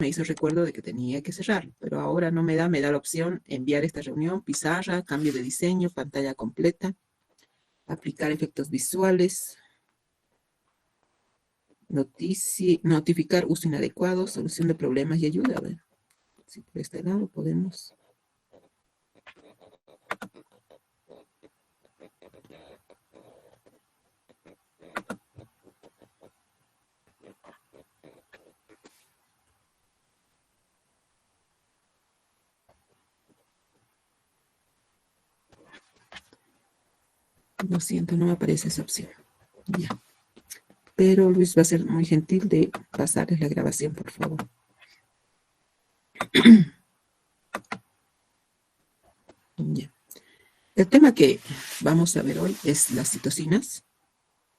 me hizo recuerdo de que tenía que cerrarlo, pero ahora no me da la opción enviar esta reunión, pizarra, cambio de diseño, pantalla completa, aplicar efectos visuales, notificar uso inadecuado, solución de problemas y ayuda. A ver, si por este lado podemos. Lo siento, no me aparece esa opción. Ya. Pero Luis va a ser muy gentil de pasarles la grabación, por favor. Ya. El tema que vamos a ver hoy es las citocinas,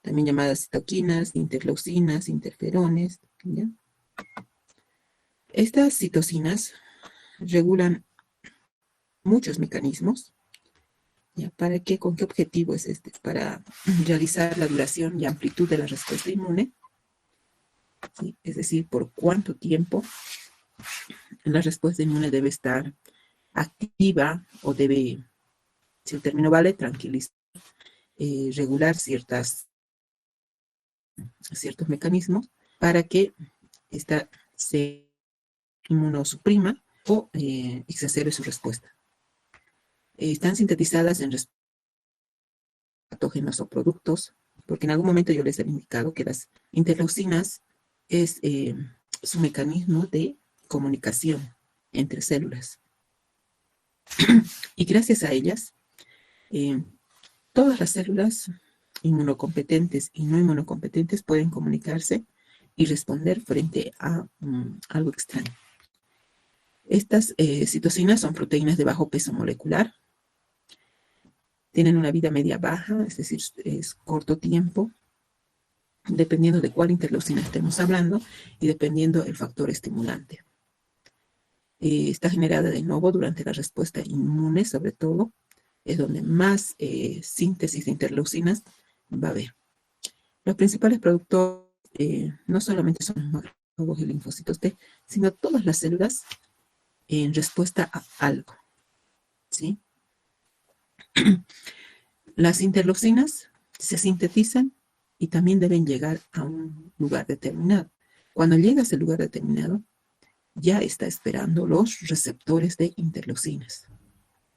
también llamadas citoquinas, interleucinas, interferones. ¿Ya? Estas citocinas regulan muchos mecanismos. ¿Ya? ¿Para qué? ¿Con qué objetivo es este? Para realizar la duración y amplitud de la respuesta inmune, ¿sí? Es decir, por cuánto tiempo la respuesta inmune debe estar activa o debe, si el término vale, tranquilizar, regular ciertos mecanismos para que esta se inmunosuprima o exacerbe su respuesta. Están sintetizadas en patógenos o productos, porque en algún momento yo les he indicado que las interleucinas es su mecanismo de comunicación entre células. Y gracias a ellas, todas las células inmunocompetentes y no inmunocompetentes pueden comunicarse y responder frente a algo extraño. Estas citocinas son proteínas de bajo peso molecular, tienen una vida media baja, es decir, es corto tiempo, dependiendo de cuál interleucina estemos hablando y dependiendo del factor estimulante. Está generada de nuevo durante la respuesta inmune, sobre todo, es donde más síntesis de interleucinas va a haber. Los principales productores no solamente son los macrófagos y linfocitos T, sino todas las células en respuesta a algo, ¿sí? Las interleucinas se sintetizan y también deben llegar a un lugar determinado. Cuando llega a ese lugar determinado, ya está esperando los receptores de interleucinas.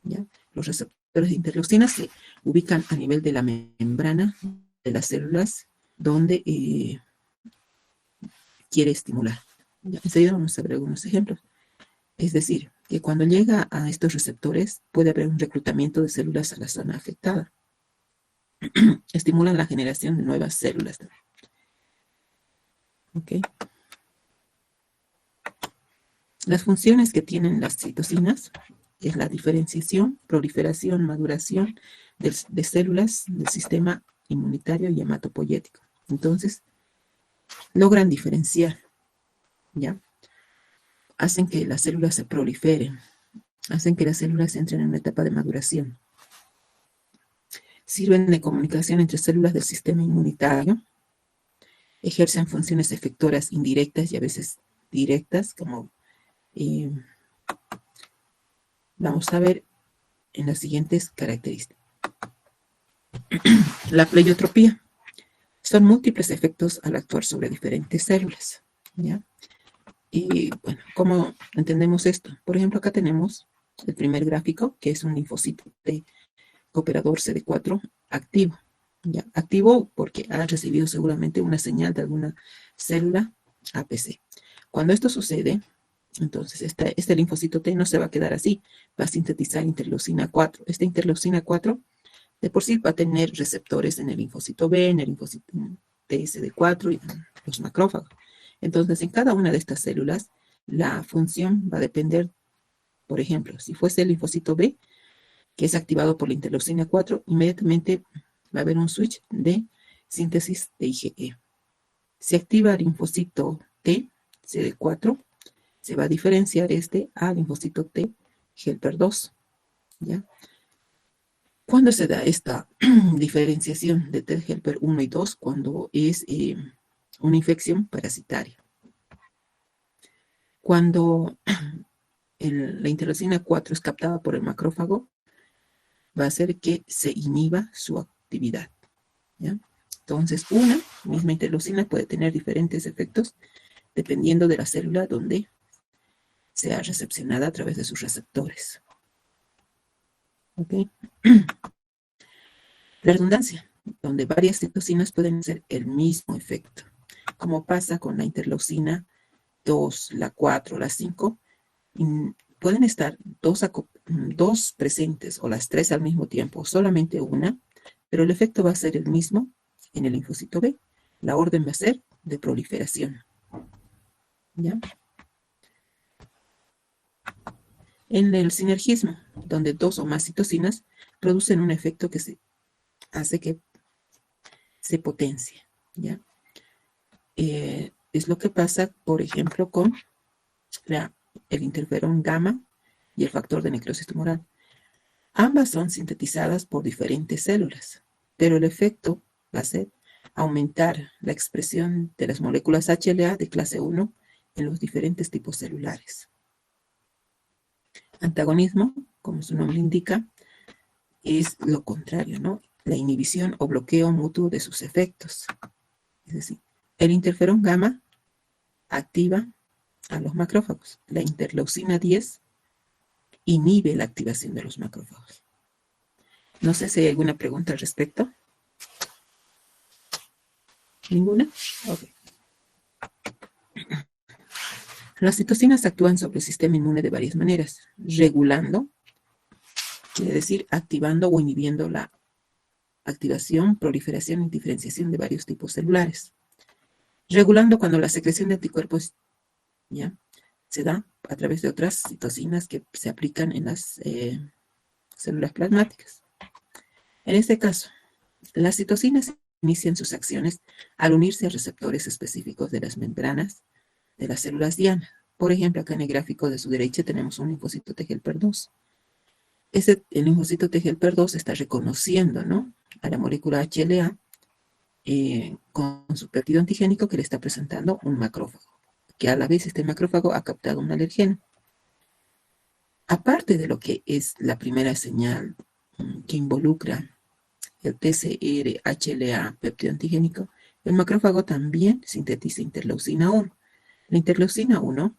¿Ya? Los receptores de interleucinas se ubican a nivel de la membrana de las células donde quiere estimular. ¿Ya? Enseguida vamos a ver algunos ejemplos. Es decir, que cuando llega a estos receptores puede haber un reclutamiento de células a la zona afectada. Estimulan la generación de nuevas células. ¿Okay? Las funciones que tienen las citocinas es la diferenciación, proliferación, maduración de células del sistema inmunitario y hematopoyético. Entonces, logran diferenciar, ¿ya? Hacen que las células se proliferen, hacen que las células entren en una etapa de maduración. Sirven de comunicación entre células del sistema inmunitario, ejercen funciones efectoras indirectas y a veces directas, como vamos a ver en las siguientes características. La pleiotropía. Son múltiples efectos al actuar sobre diferentes células, ¿ya? Y bueno, ¿cómo entendemos esto? Por ejemplo, acá tenemos el primer gráfico, que es un linfocito T cooperador CD4 activo, ¿ya? Activo porque ha recibido seguramente una señal de alguna célula APC. Cuando esto sucede, entonces este linfocito T no se va a quedar así, va a sintetizar interleucina 4. Esta interleucina 4 de por sí va a tener receptores en el linfocito B, en el linfocito TSD4 y los macrófagos. Entonces, en cada una de estas células, la función va a depender, por ejemplo, si fuese el linfocito B, que es activado por la interleucina 4, inmediatamente va a haber un switch de síntesis de IgE. Si activa el linfocito T, CD4, se va a diferenciar al linfocito T, helper 2, ¿ya? ¿Cuándo se da esta diferenciación de T helper 1 y 2? Cuando es una infección parasitaria. Cuando la interleucina 4 es captada por el macrófago, va a hacer que se inhiba su actividad, ¿ya? Entonces, una misma interleucina puede tener diferentes efectos dependiendo de la célula donde sea recepcionada a través de sus receptores. ¿Ok? La redundancia, donde varias citocinas pueden hacer el mismo efecto, como pasa con la interleucina 2, la 4, la 5, pueden estar dos presentes o las tres al mismo tiempo, solamente una, pero el efecto va a ser el mismo en el linfocito B. La orden va a ser de proliferación. ¿Ya? En el sinergismo, donde dos o más citocinas producen un efecto que hace que se potencie. ¿Ya? Es lo que pasa, por ejemplo, con el interferón gamma y el factor de necrosis tumoral. Ambas son sintetizadas por diferentes células, pero el efecto va a ser aumentar la expresión de las moléculas HLA de clase 1 en los diferentes tipos celulares. Antagonismo, como su nombre indica, es lo contrario, ¿no? La inhibición o bloqueo mutuo de sus efectos. Es decir, el interferón gamma activa a los macrófagos. La interleucina 10 inhibe la activación de los macrófagos. No sé si hay alguna pregunta al respecto. ¿Ninguna? Ok. Las citocinas actúan sobre el sistema inmune de varias maneras. Regulando, quiere decir activando o inhibiendo la activación, proliferación y diferenciación de varios tipos celulares. Regulando cuando la secreción de anticuerpos ya se da a través de otras citocinas que se aplican en las células plasmáticas. En este caso, las citocinas inician sus acciones al unirse a receptores específicos de las membranas de las células diana. Por ejemplo, acá en el gráfico de su derecha tenemos un linfocito T helper 2. El linfocito T helper 2 está reconociendo, ¿no?, a la molécula HLA con su péptido antigénico que le está presentando un macrófago, que a la vez este macrófago ha captado un alergeno. Aparte de lo que es la primera señal que involucra el TCR, HLA, péptido antigénico, el macrófago también sintetiza interleucina 1. La interleucina 1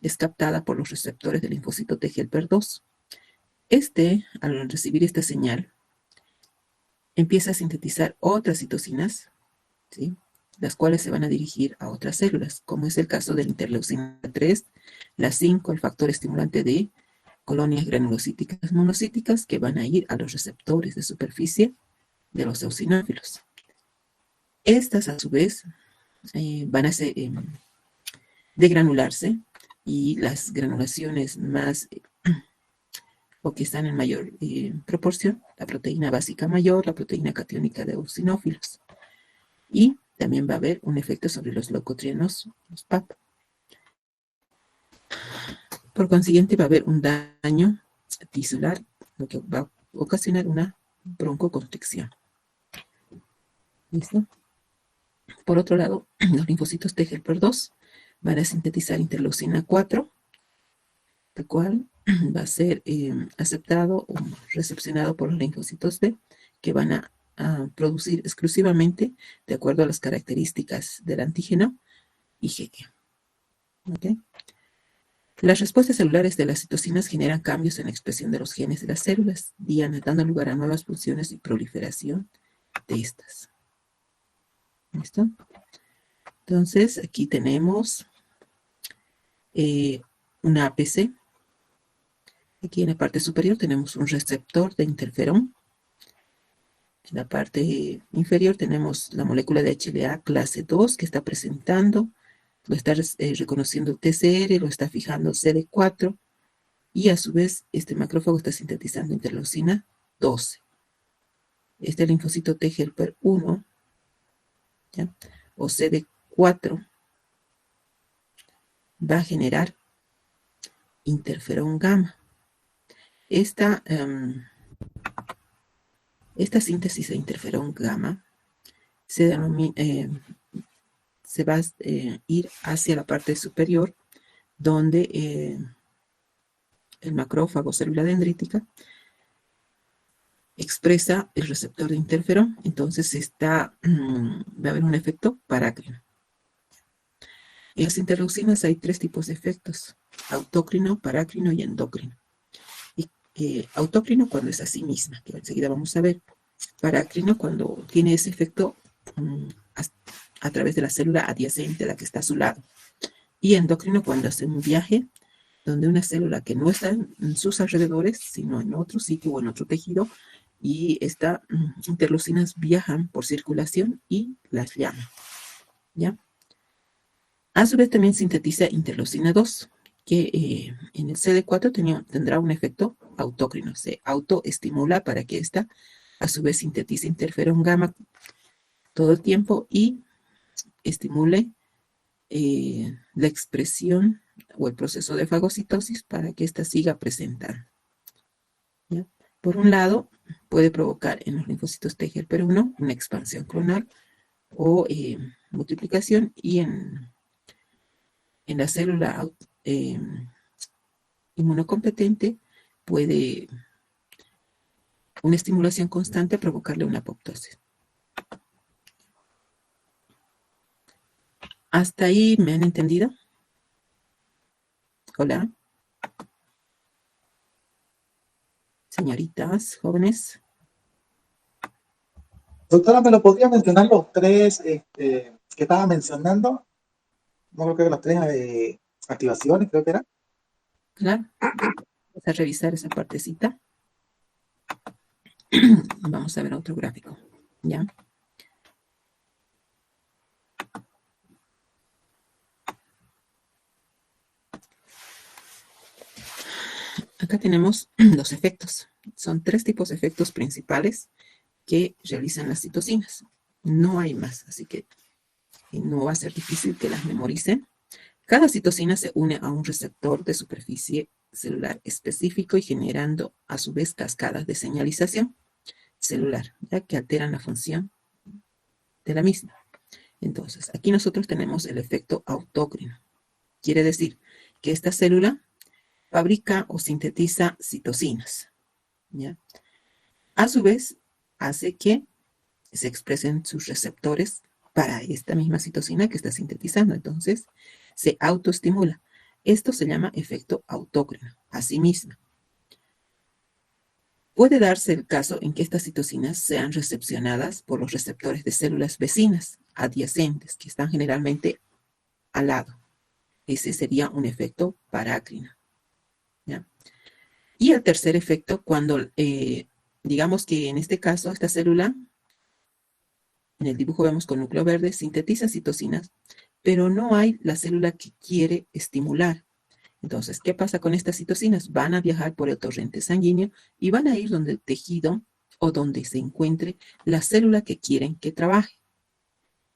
es captada por los receptores del linfocito T helper 2. Al recibir esta señal, empieza a sintetizar otras citocinas, ¿sí?, las cuales se van a dirigir a otras células, como es el caso de la interleucina 3, la 5, el factor estimulante de colonias granulocíticas monocíticas que van a ir a los receptores de superficie de los eosinófilos. Estas, a su vez, van a degranularse, y las granulaciones más o que están en mayor proporción, la proteína básica mayor, la proteína catiónica de eosinófilos. Y también va a haber un efecto sobre los leucotrienos, los PAP. Por consiguiente, va a haber un daño tisular, lo que va a ocasionar una broncoconstricción. ¿Listo? Por otro lado, los linfocitos T helper 2 van a sintetizar interleucina 4, el cual va a ser aceptado o recepcionado por los linfocitos B, que van a producir exclusivamente de acuerdo a las características del antígeno IgG. ¿Okay? Las respuestas celulares de las citocinas generan cambios en la expresión de los genes de las células diana, dando lugar a nuevas funciones y proliferación de estas. ¿Listo? Entonces, aquí tenemos una APC. Aquí en la parte superior tenemos un receptor de interferón. En la parte inferior tenemos la molécula de HLA clase 2 que está presentando, lo está reconociendo el TCR, lo está fijando CD4, y a su vez este macrófago está sintetizando interleucina 12. Este linfocito T helper 1, ¿ya?, o CD4, va a generar interferón gamma. Esta síntesis de interferón gamma se va a ir hacia la parte superior donde el macrófago, célula dendrítica, expresa el receptor de interferón. Entonces va a haber un efecto parácrino. En las interleucinas hay tres tipos de efectos: autócrino, parácrino y endócrino. Autócrino cuando es a sí misma, que enseguida vamos a ver. Parácrino cuando tiene ese efecto a través de la célula adyacente, la que está a su lado. Y endócrino cuando hace un viaje donde una célula que no está en sus alrededores, sino en otro sitio o en otro tejido, y estas interleucinas viajan por circulación y las llaman, ¿ya? A su vez también sintetiza interleucina 2, que en el CD4 tendrá un efecto autócrino. Se autoestimula para que ésta a su vez sintetice interferón gamma todo el tiempo y estimule la expresión o el proceso de fagocitosis para que ésta siga presentando, ¿ya? Por un lado, puede provocar en los linfocitos T helper 1 una expansión clonal o multiplicación, y en la célula inmunocompetente puede una estimulación constante provocarle una apoptosis. ¿Hasta ahí me han entendido? Hola. Señoritas, jóvenes. Doctora, ¿me lo podría mencionar los tres que estaba mencionando? No creo que las tres activaciones, creo que era. Claro. Vamos a revisar esa partecita. Vamos a ver otro gráfico, ¿ya? Acá tenemos los efectos. Son tres tipos de efectos principales que realizan las citocinas. No hay más, así que no va a ser difícil que las memoricen. Cada citocina se une a un receptor de superficie celular específico y generando a su vez cascadas de señalización celular, ya que alteran la función de la misma. Entonces, aquí nosotros tenemos el efecto autócrino. Quiere decir que esta célula fabrica o sintetiza citocinas, ¿ya? A su vez, hace que se expresen sus receptores para esta misma citocina que está sintetizando. Entonces, se autoestimula. Esto se llama efecto autócrino, a sí misma. Puede darse el caso en que estas citocinas sean recepcionadas por los receptores de células vecinas, adyacentes, que están generalmente al lado. Ese sería un efecto parácrino, ¿ya? Y el tercer efecto, cuando digamos que en este caso esta célula, en el dibujo vemos con núcleo verde, sintetiza citocinas, pero no hay la célula que quiere estimular. Entonces, ¿qué pasa con estas citocinas? Van a viajar por el torrente sanguíneo y van a ir donde el tejido o donde se encuentre la célula que quieren que trabaje,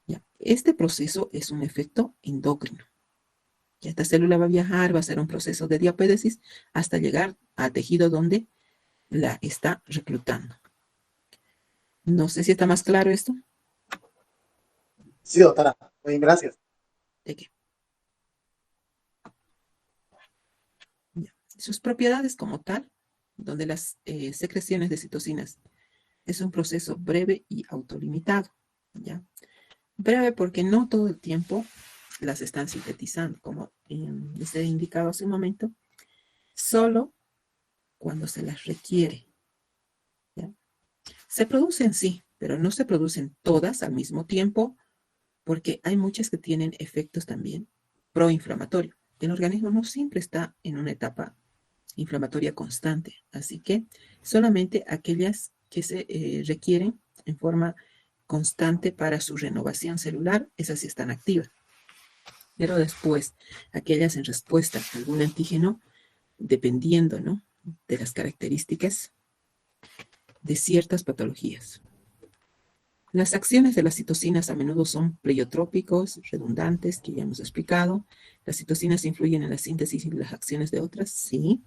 ¿ya? Este proceso es un efecto endocrino. Ya esta célula va a viajar, va a hacer un proceso de diapédesis hasta llegar al tejido donde la está reclutando. No sé si está más claro esto. Sí, doctora. Muy bien, gracias. ¿De qué? Ya. Sus propiedades como tal, donde las secreciones de citocinas es un proceso breve y autolimitado, ¿ya? Breve porque no todo el tiempo las están sintetizando, como les he indicado hace un momento, solo cuando se las requiere, ¿ya? Se producen, sí, pero no se producen todas al mismo tiempo, porque hay muchas que tienen efectos también proinflamatorios. El organismo no siempre está en una etapa inflamatoria constante, así que solamente aquellas que se requieren en forma constante para su renovación celular, esas sí están activas. Pero después, aquellas en respuesta a algún antígeno, dependiendo, ¿no?, de las características de ciertas patologías. Las acciones de las citocinas a menudo son pleiotrópicos, redundantes, que ya hemos explicado. ¿Las citocinas influyen en la síntesis y las acciones de otras? Sí.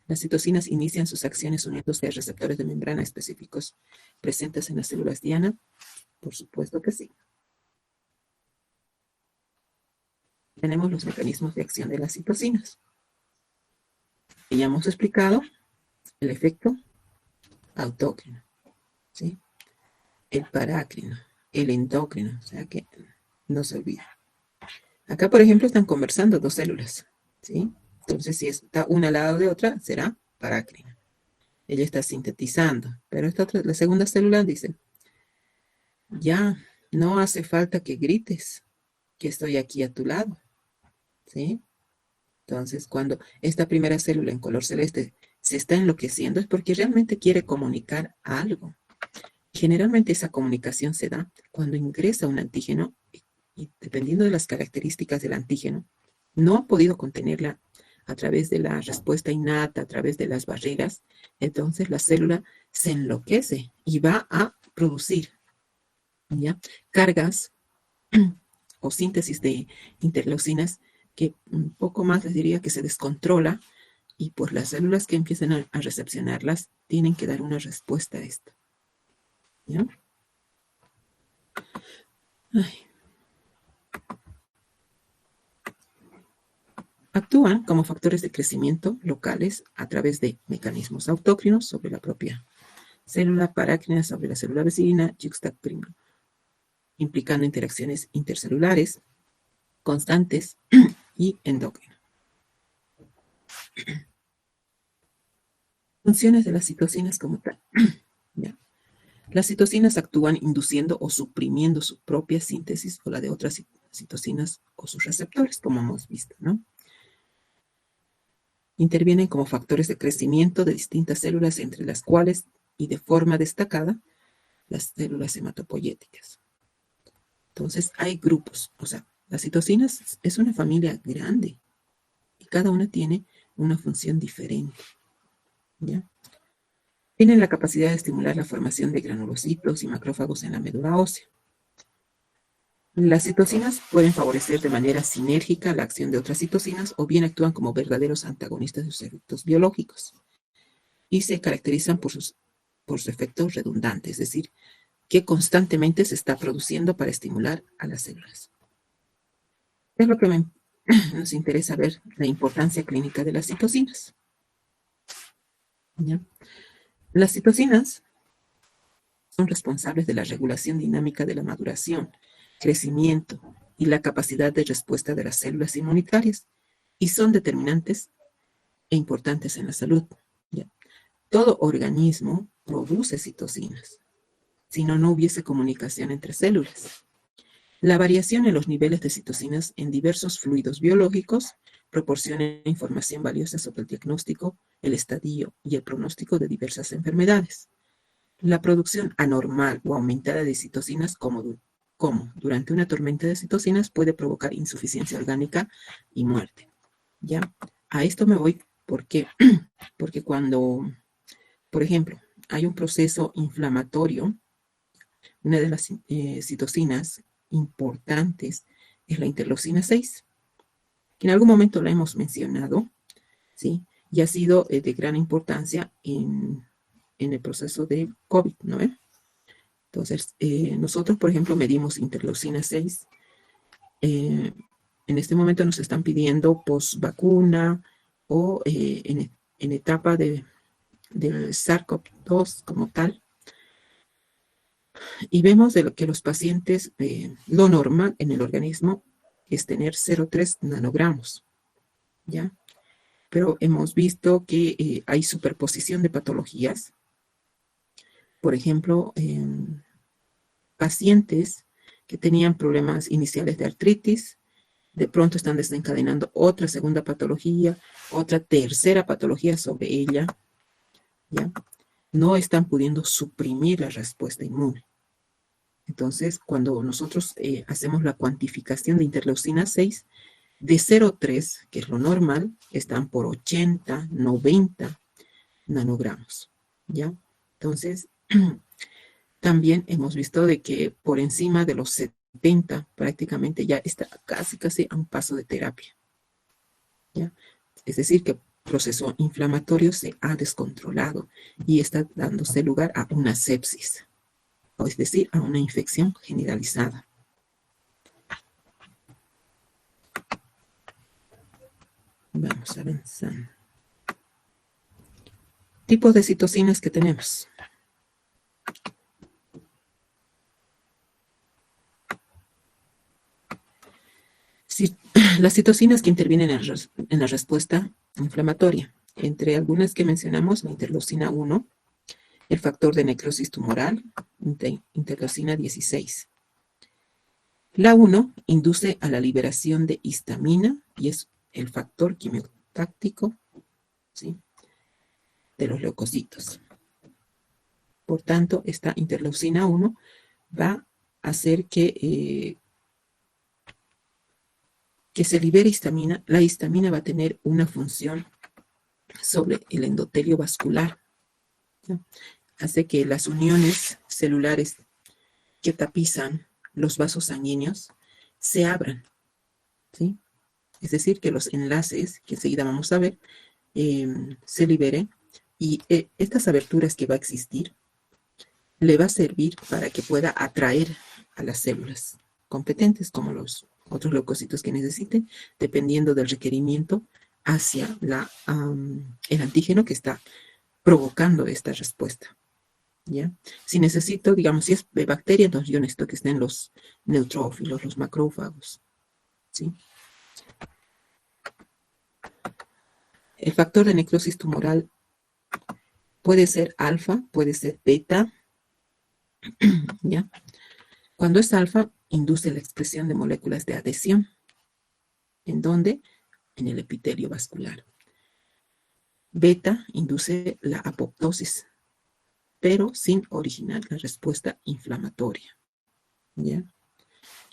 Las citocinas inician sus acciones uniéndose a receptores de membrana específicos presentes en las células diana. Por supuesto que sí. tenemos los mecanismos de acción de las citocinas. Ya hemos explicado el efecto autócrino, ¿sí? El parácrino, el endócrino, o sea que no se olvida. Acá, por ejemplo, están conversando dos células, ¿sí? Entonces, si está una al lado de otra, será parácrino. Ella está sintetizando, pero esta otra, la segunda célula dice, ya, no hace falta que grites, que estoy aquí a tu lado, ¿sí? Entonces, cuando esta primera célula en color celeste se está enloqueciendo es porque realmente quiere comunicar algo. Generalmente esa comunicación se da cuando ingresa un antígeno y dependiendo de las características del antígeno, no ha podido contenerla a través de la respuesta innata, a través de las barreras, entonces la célula se enloquece y va a producir, ¿ya?, cargas o síntesis de interleucinas que un poco más les diría que se descontrola y pues las células que empiezan a recepcionarlas tienen que dar una respuesta a esto, ¿ya? Ay. Actúan como factores de crecimiento locales a través de mecanismos autócrinos sobre la propia célula, parácrina sobre la célula vecina, yuxtaprimo, implicando interacciones intercelulares constantes y endócrinas. Funciones de las citocinas como tal. ¿Ya? Las citocinas actúan induciendo o suprimiendo su propia síntesis o la de otras citocinas o sus receptores, como hemos visto, ¿no? Intervienen como factores de crecimiento de distintas células, entre las cuales, y de forma destacada, las células hematopoyéticas. Entonces, hay grupos, o sea, las citocinas es una familia grande y cada una tiene una función diferente, ¿ya? Tienen la capacidad de estimular la formación de granulocitos y macrófagos en la médula ósea. Las citocinas pueden favorecer de manera sinérgica la acción de otras citocinas o bien actúan como verdaderos antagonistas de sus efectos biológicos y se caracterizan por sus efectos redundantes, es decir, que constantemente se está produciendo para estimular a las células. Es lo que nos interesa ver, la importancia clínica de las citocinas. ¿Ya? Las citocinas son responsables de la regulación dinámica de la maduración, crecimiento y la capacidad de respuesta de las células inmunitarias y son determinantes e importantes en la salud. ¿Ya? Todo organismo produce citocinas, si no, no hubiese comunicación entre células. La variación en los niveles de citocinas en diversos fluidos biológicos proporciona información valiosa sobre el diagnóstico, el estadio y el pronóstico de diversas enfermedades. La producción anormal o aumentada de citocinas, como durante una tormenta de citocinas, puede provocar insuficiencia orgánica y muerte. ¿Ya? A esto me voy porque cuando, por ejemplo, hay un proceso inflamatorio, una de las citocinas importantes es la interleucina 6, que en algún momento la hemos mencionado, ¿sí? Y ha sido de gran importancia en el proceso de COVID, ¿no? Entonces, nosotros, por ejemplo, medimos interleucina 6. En este momento nos están pidiendo post-vacuna o en etapa del SARS-CoV-2 como tal. Y vemos que los pacientes, lo normal en el organismo es tener 0,3 nanogramos, ¿ya? Pero hemos visto que hay superposición de patologías. Por ejemplo, pacientes que tenían problemas iniciales de artritis, de pronto están desencadenando otra segunda patología, otra tercera patología sobre ella, ¿ya? No están pudiendo suprimir la respuesta inmune. Entonces, cuando nosotros hacemos la cuantificación de interleucina 6, de 0,3, que es lo normal, están por 80, 90 nanogramos, ¿ya? Entonces, también hemos visto de que por encima de los 70 prácticamente ya está casi a un paso de terapia, ¿ya? Es decir, que el proceso inflamatorio se ha descontrolado y está dándose lugar a una sepsis, es decir, a una infección generalizada. Vamos avanzando. Tipos de citocinas que tenemos. Las citocinas que intervienen en la respuesta inflamatoria. Entre algunas que mencionamos, la interleucina 1, el factor de necrosis tumoral, interleucina 16. La 1 induce a la liberación de histamina y es el factor quimiotáctico, ¿sí?, de los leucocitos. Por tanto, esta interleucina 1 va a hacer que se libere histamina. La histamina va a tener una función sobre el endotelio vascular, ¿no? Hace que las uniones celulares que tapizan los vasos sanguíneos se abran, ¿sí? Es decir, que los enlaces, que enseguida vamos a ver, se liberen, y estas aberturas que va a existir le va a servir para que pueda atraer a las células competentes, como los otros leucocitos que necesiten, dependiendo del requerimiento hacia el antígeno que está provocando esta respuesta, ¿ya? Si necesito, digamos, si es de bacteria, entonces yo necesito que estén los neutrófilos, los macrófagos, ¿sí? El factor de necrosis tumoral puede ser alfa, puede ser beta, ¿ya? Cuando es alfa, induce la expresión de moléculas de adhesión. ¿En dónde? En el epitelio vascular. Beta induce la apoptosis, pero sin originar la respuesta inflamatoria, ¿ya?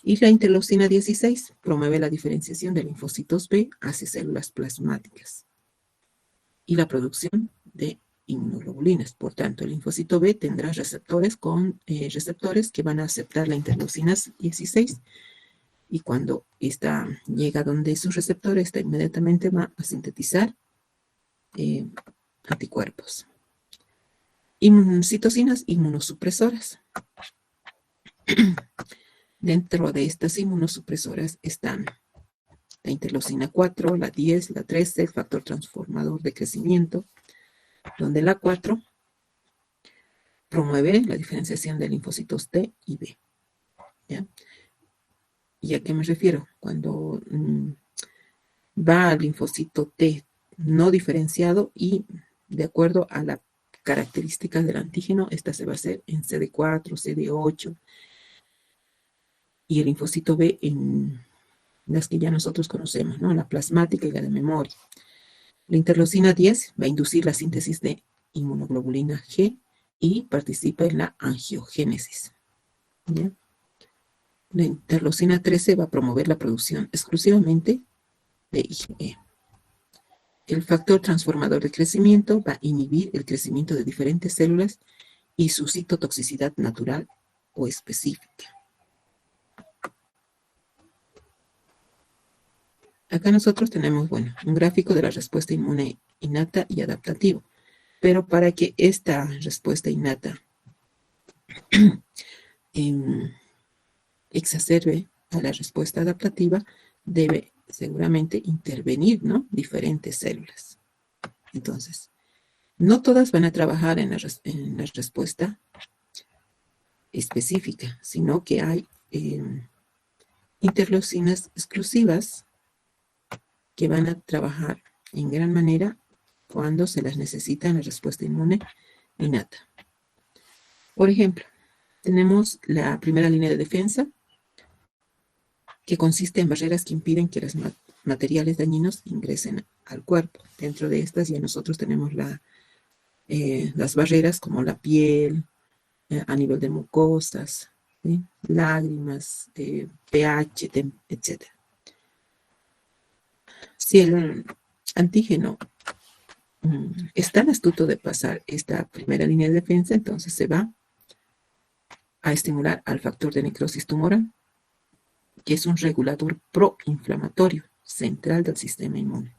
Y la interleucina 16 promueve la diferenciación de linfocitos B hacia células plasmáticas y la producción de inmunoglobulinas. Por tanto, el linfocito B tendrá receptores que van a aceptar la interleucina 16, y cuando esta llega donde sus receptores, esta inmediatamente va a sintetizar anticuerpos. Citocinas inmunosupresoras. Dentro de estas inmunosupresoras están la interleucina 4, la 10, la 13, el factor transformador de crecimiento, donde la 4 promueve la diferenciación de linfocitos T y B, ¿ya? ¿Y a qué me refiero? Cuando va al linfocito T no diferenciado y de acuerdo a la característica del antígeno, esta se va a hacer en CD4, CD8, y el linfocito B en las que ya nosotros conocemos, ¿no? La plasmática y la de memoria. La interleucina 10 va a inducir la síntesis de inmunoglobulina G y participa en la angiogénesis, ¿ya? La interleucina 13 va a promover la producción exclusivamente de IgE. El factor transformador de crecimiento va a inhibir el crecimiento de diferentes células y su citotoxicidad natural o específica. Acá nosotros tenemos, bueno, un gráfico de la respuesta inmune innata y adaptativa, pero para que esta respuesta innata exacerbe a la respuesta adaptativa, debe seguramente intervenir, ¿no?, diferentes células. Entonces, no todas van a trabajar en la respuesta específica, sino que hay interleucinas exclusivas que van a trabajar en gran manera cuando se las necesita en la respuesta inmune innata. Por ejemplo, tenemos la primera línea de defensa, que consiste en barreras que impiden que los materiales dañinos ingresen al cuerpo. Dentro de estas ya nosotros tenemos las barreras como la piel, a nivel de mucosas, ¿sí?, lágrimas, pH, etc. Si el antígeno es tan astuto de pasar esta primera línea de defensa, entonces se va a estimular al factor de necrosis tumoral, que es un regulador proinflamatorio central del sistema inmune.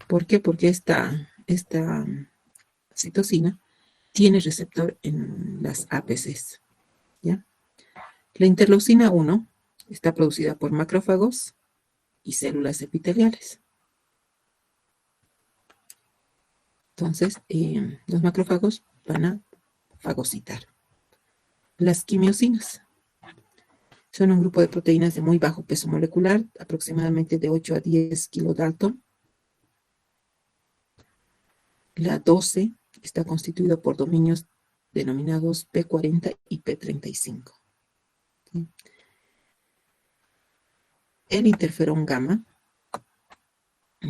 ¿Por qué? Porque esta citocina tiene receptor en las APCs, ¿ya? La interleucina 1 está producida por macrófagos y células epiteliales. Entonces, los macrófagos van a fagocitar. Las quimiosinas son un grupo de proteínas de muy bajo peso molecular, aproximadamente de 8 a 10 kilodalton. La 12 está constituida por dominios denominados P40 y P35. ¿Sí? El interferón gamma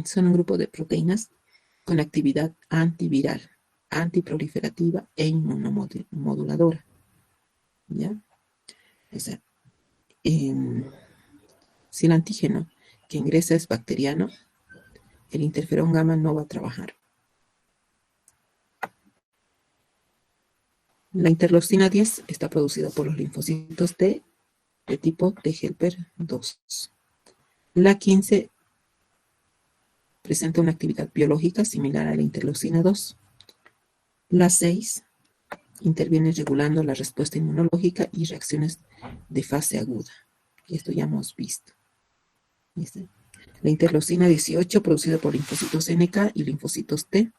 son un grupo de proteínas con actividad antiviral, antiproliferativa e inmunomoduladora. ¿Ya? O sea, si el antígeno que ingresa es bacteriano, el interferón gamma no va a trabajar. La interleucina 10 está producida por los linfocitos T de tipo T helper 2. La 15 presenta una actividad biológica similar a la interleucina 2. La 6 interviene regulando la respuesta inmunológica y reacciones de fase aguda. Y esto ya hemos visto. ¿Viste? La interleucina 18, producida por linfocitos NK y linfocitos T,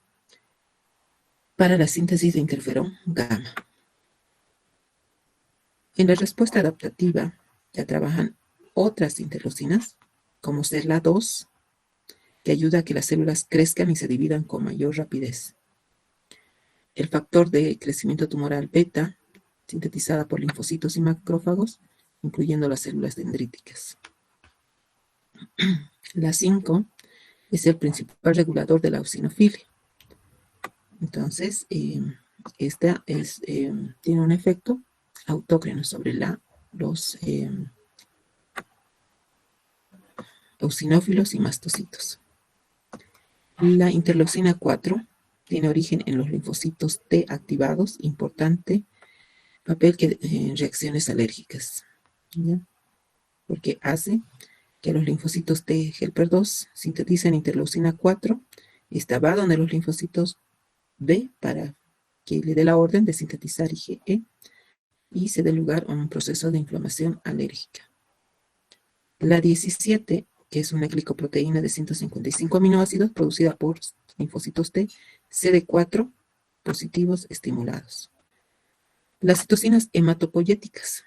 para la síntesis de interferón gamma. En la respuesta adaptativa ya trabajan otras interleucinas, como ser la 2, que ayuda a que las células crezcan y se dividan con mayor rapidez. El factor de crecimiento tumoral beta, sintetizada por linfocitos y macrófagos, incluyendo las células dendríticas. La 5 es el principal regulador de la eosinofilia. Entonces, esta tiene un efecto autócrino sobre los eosinófilos y mastocitos. La interleucina 4 tiene origen en los linfocitos T activados, importante papel en reacciones alérgicas, ¿ya? Porque hace que los linfocitos T helper 2 sinteticen interleucina 4, esta va donde los linfocitos B para que le dé la orden de sintetizar IgE y se dé lugar a un proceso de inflamación alérgica. La 17, que es una glicoproteína de 155 aminoácidos producida por linfocitos T, CD4 positivos estimulados. Las citocinas hematopoyéticas,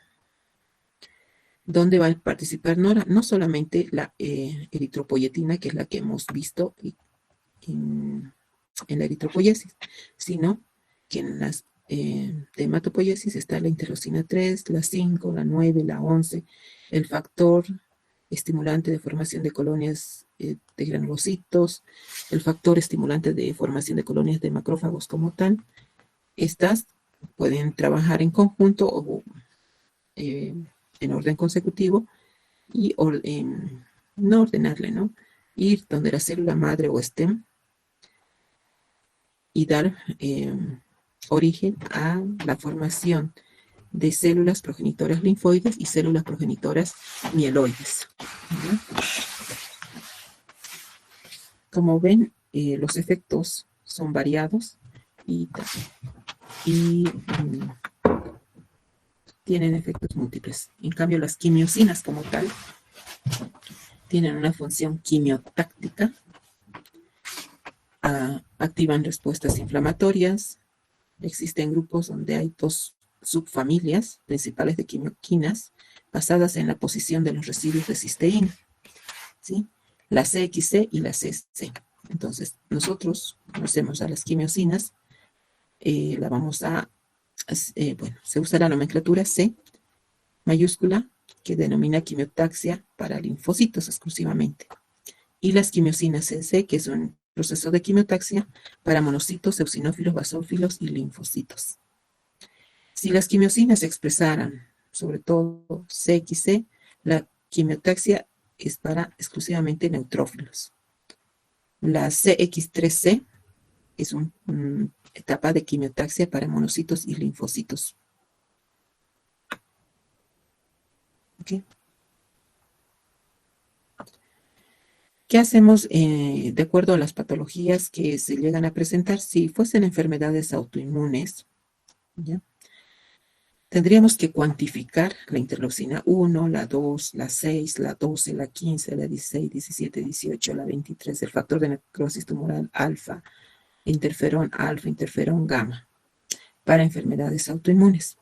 donde va a participar no solamente la eritropoyetina, que es la que hemos visto en la eritropoyesis, sino que en las de hematopoiesis está la interleucina 3, la 5, la 9, la 11, el factor estimulante de formación de colonias de granulocitos, el factor estimulante de formación de colonias de macrófagos como tal. Estas pueden trabajar en conjunto o en orden consecutivo y no ordenarle, ¿no? Ir donde la célula madre o stem y dar origen a la formación de células progenitoras linfoides y células progenitoras mieloides. ¿Sí? Como ven, los efectos son variados y tienen efectos múltiples. En cambio, las quimiosinas como tal tienen una función quimiotáctica, activan respuestas inflamatorias. Existen grupos donde hay dos subfamilias principales de quimioquinas basadas en la posición de los residuos de cisteína, ¿sí? La CXC y la CC. Entonces, nosotros conocemos a las quimiosinas, la vamos a, se usa la nomenclatura C mayúscula, que denomina quimiotaxia para linfocitos exclusivamente, y las quimiosinas CC, que es un proceso de quimiotaxia para monocitos, eosinófilos, basófilos y linfocitos. Si las quimiosinas se expresaran, sobre todo CXC, la quimiotaxia es para exclusivamente neutrófilos. La CX3C es una etapa de quimiotaxia para monocitos y linfocitos. ¿Okay? ¿Qué hacemos de acuerdo a las patologías que se llegan a presentar? Si fuesen enfermedades autoinmunes, ¿ya? Tendríamos que cuantificar la interleucina 1, la 2, la 6, la 12, la 15, la 16, 17, 18, la 23, el factor de necrosis tumoral alfa, interferón alfa, interferón gamma, para enfermedades autoinmunes,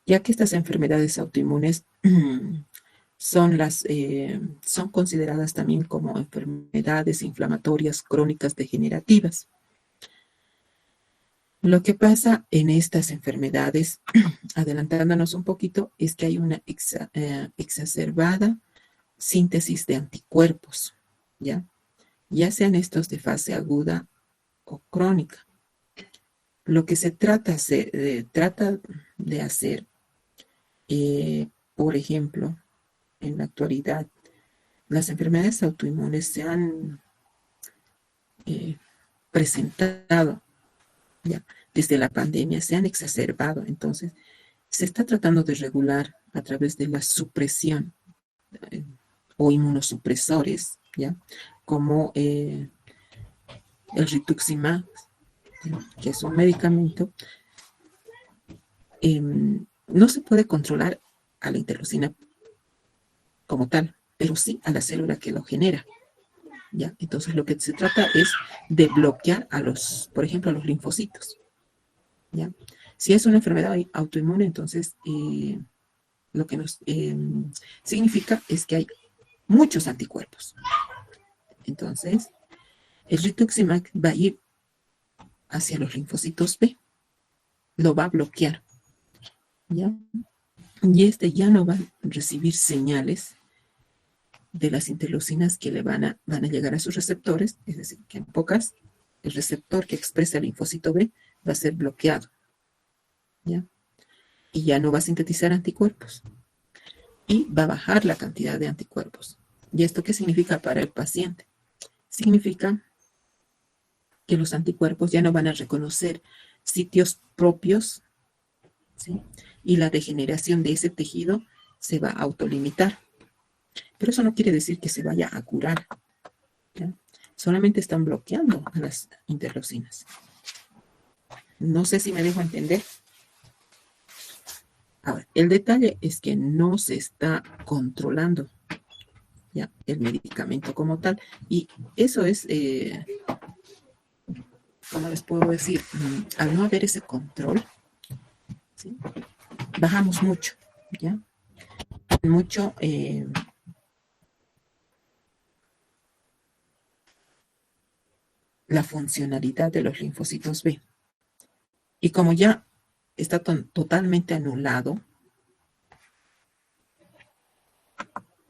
ya que estas enfermedades autoinmunes son consideradas también como enfermedades inflamatorias crónicas degenerativas. Lo que pasa en estas enfermedades, adelantándonos un poquito, es que hay una exacerbada síntesis de anticuerpos, ¿ya? Ya sean estos de fase aguda o crónica. Lo que se trata de hacer, por ejemplo, en la actualidad, las enfermedades autoinmunes se han presentado ya desde la pandemia, se han exacerbado. Entonces, se está tratando de regular a través de la supresión o inmunosupresores, ¿ya? Como el rituximab, que es un medicamento. No se puede controlar a la interleucina como tal, pero sí a la célula que lo genera, ¿ya? Entonces lo que se trata es de bloquear por ejemplo, a los linfocitos, ¿ya? Si es una enfermedad autoinmune, entonces lo que nos significa es que hay muchos anticuerpos. Entonces, el rituximab va a ir hacia los linfocitos B, lo va a bloquear, ¿ya? Y ya no va a recibir señales de las interleucinas que le van a llegar a sus receptores, es decir, que en pocas, el receptor que expresa el linfocito B va a ser bloqueado, ¿ya? Y ya no va a sintetizar anticuerpos. Y va a bajar la cantidad de anticuerpos. ¿Y esto qué significa para el paciente? Significa que los anticuerpos ya no van a reconocer sitios propios, ¿sí? Y la degeneración de ese tejido se va a autolimitar. Pero eso no quiere decir que se vaya a curar, ¿ya? Solamente están bloqueando a las interleucinas. No sé si me dejo entender. Ahora, el detalle es que no se está controlando, ¿ya?, el medicamento como tal. Y eso es, ¿cómo les puedo decir? Al no haber ese control, ¿sí?, bajamos mucho, ¿ya? Mucho la funcionalidad de los linfocitos B. Y como ya está totalmente anulado,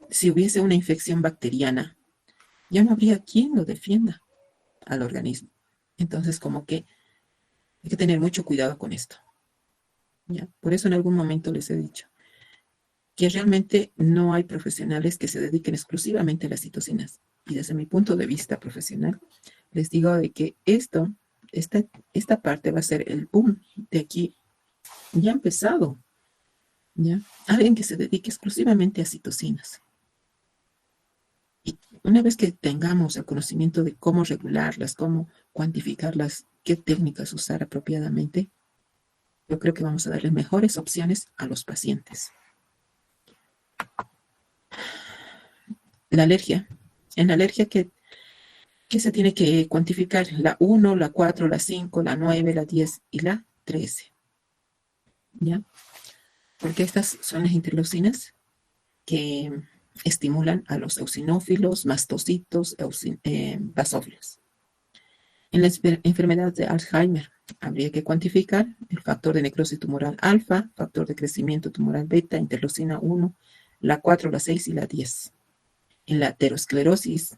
si hubiese una infección bacteriana, ya no habría quien lo defienda al organismo. Entonces, como que hay que tener mucho cuidado con esto, ¿ya? Por eso en algún momento les he dicho que realmente no hay profesionales que se dediquen exclusivamente a las citocinas. Y desde mi punto de vista profesional, les digo de que esta parte va a ser el boom de aquí. Ya ha empezado, ¿ya? Alguien que se dedique exclusivamente a citocinas. Y una vez que tengamos el conocimiento de cómo regularlas, cómo cuantificarlas, qué técnicas usar apropiadamente, yo creo que vamos a darle mejores opciones a los pacientes. La alergia. En la alergia, ¿qué se tiene que cuantificar? La 1, la 4, la 5, la 9, la 10 y la 13. ¿Ya? Porque estas son las interleucinas que estimulan a los eosinófilos, mastocitos, basófilos. En la enfermedad de Alzheimer habría que cuantificar el factor de necrosis tumoral alfa, factor de crecimiento tumoral beta, interleucina 1, la 4, la 6 y la 10. En la aterosclerosis,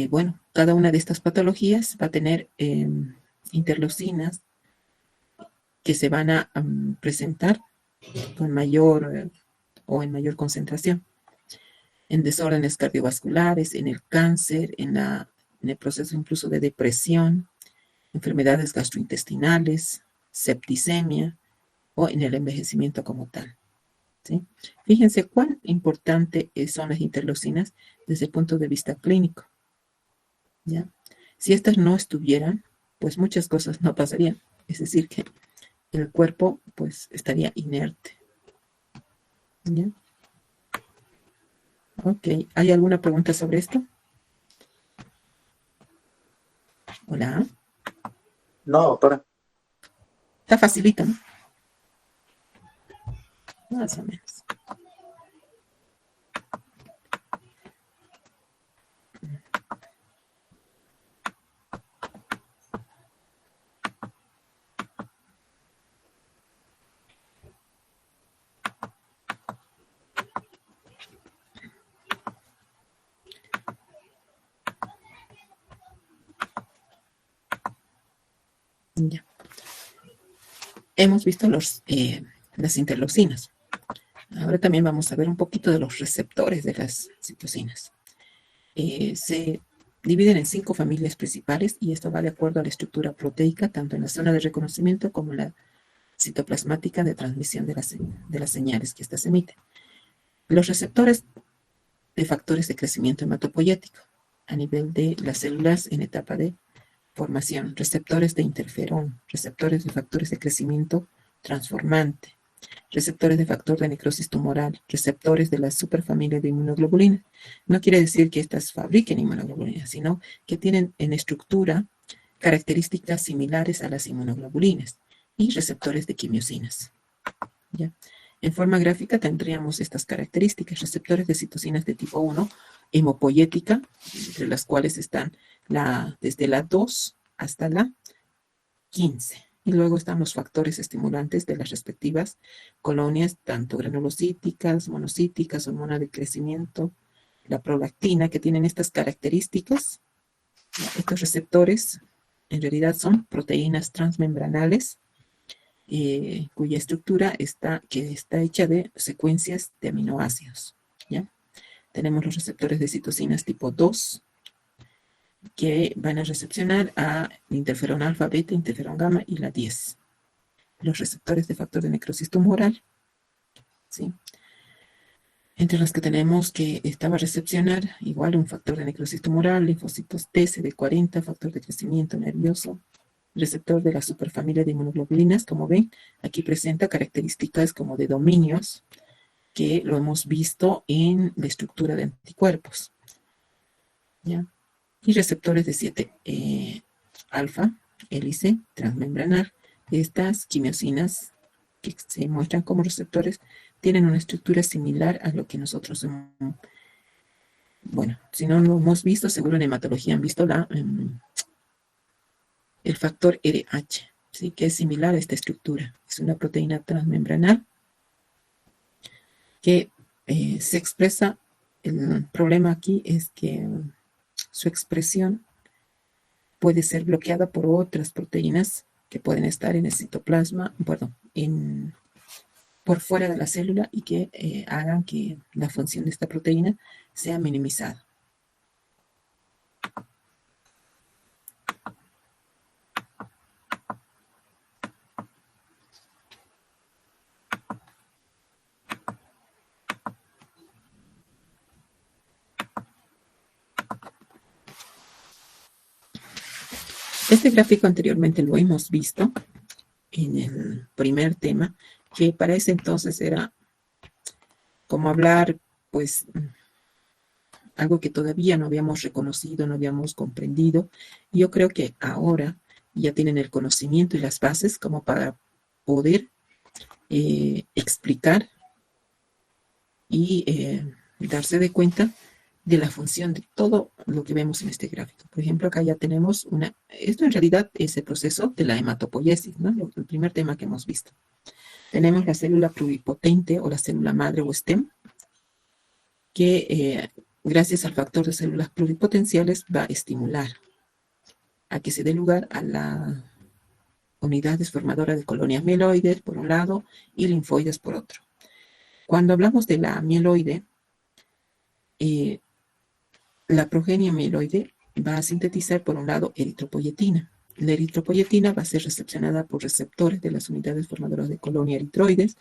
bueno, cada una de estas patologías va a tener interleucinas que se van a presentar con mayor o en mayor concentración. En desórdenes cardiovasculares, en el cáncer, en el proceso incluso de depresión, enfermedades gastrointestinales, septicemia o en el envejecimiento como tal, ¿sí? Fíjense cuán importante son las interleucinas desde el punto de vista clínico, ¿ya? Si estas no estuvieran, pues muchas cosas no pasarían. Es decir, que el cuerpo pues estaría inerte, ¿ya? Ok, ¿hay alguna pregunta sobre esto? Hola. No, doctora. Está facilito, ¿no? Más o menos. Ya. Hemos visto las interleucinas. Ahora también vamos a ver un poquito de los receptores de las citocinas. Se dividen en 5 familias principales y esto va de acuerdo a la estructura proteica, tanto en la zona de reconocimiento como en la citoplasmática de transmisión de las señales que éstas emiten. Los receptores de factores de crecimiento hematopoyético a nivel de las células en etapa de formación, receptores de interferón, receptores de factores de crecimiento transformante, receptores de factor de necrosis tumoral, receptores de la superfamilia de inmunoglobulinas. No quiere decir que estas fabriquen inmunoglobulinas, sino que tienen en estructura características similares a las inmunoglobulinas y receptores de quimiosinas. ¿Ya? En forma gráfica tendríamos estas características: receptores de citocinas de tipo 1, hemopoyética, entre las cuales están desde la 2 hasta la 15. Y luego están los factores estimulantes de las respectivas colonias, tanto granulocíticas, monocíticas, hormona de crecimiento, la prolactina, que tienen estas características. Estos receptores en realidad son proteínas transmembranales, cuya estructura está hecha de secuencias de aminoácidos. ¿Ya? Tenemos los receptores de citocinas tipo 2, que van a recepcionar a interferón alfa, beta, interferón gamma y la 10. Los receptores de factor de necrosis tumoral, ¿sí? Entre los que tenemos que esta va a recepcionar igual un factor de necrosis tumoral, linfocitos T, CD40, factor de crecimiento nervioso, receptor de la superfamilia de inmunoglobulinas. Como ven, aquí presenta características como de dominios, que lo hemos visto en la estructura de anticuerpos. ¿Ya? Y receptores de 7 alfa, hélice, transmembranar. Estas quimiosinas que se muestran como receptores tienen una estructura similar a lo que nosotros bueno, si no lo hemos visto, seguro en hematología han visto el factor RH, ¿sí? Que es similar a esta estructura. Es una proteína transmembranal que se expresa. El problema aquí es que su expresión puede ser bloqueada por otras proteínas que pueden estar en el citoplasma, bueno, por fuera de la célula, y que hagan que la función de esta proteína sea minimizada. Este gráfico anteriormente lo hemos visto en el primer tema, que para ese entonces era como hablar, pues, algo que todavía no habíamos reconocido, no habíamos comprendido. Y yo creo que ahora ya tienen el conocimiento y las bases como para poder explicar y darse de cuenta de la función de todo lo que vemos en este gráfico. Por ejemplo, acá ya tenemos esto en realidad es el proceso de la hematopoiesis, ¿no? El primer tema que hemos visto. Tenemos la célula pluripotente o la célula madre o STEM, que gracias al factor de células pluripotenciales va a estimular a que se dé lugar a la unidades formadoras de colonias mieloides por un lado y linfoides por otro. Cuando hablamos de la mieloide, la progenie mieloide va a sintetizar por un lado eritropoyetina. La eritropoyetina va a ser recepcionada por receptores de las unidades formadoras de colonia eritroides.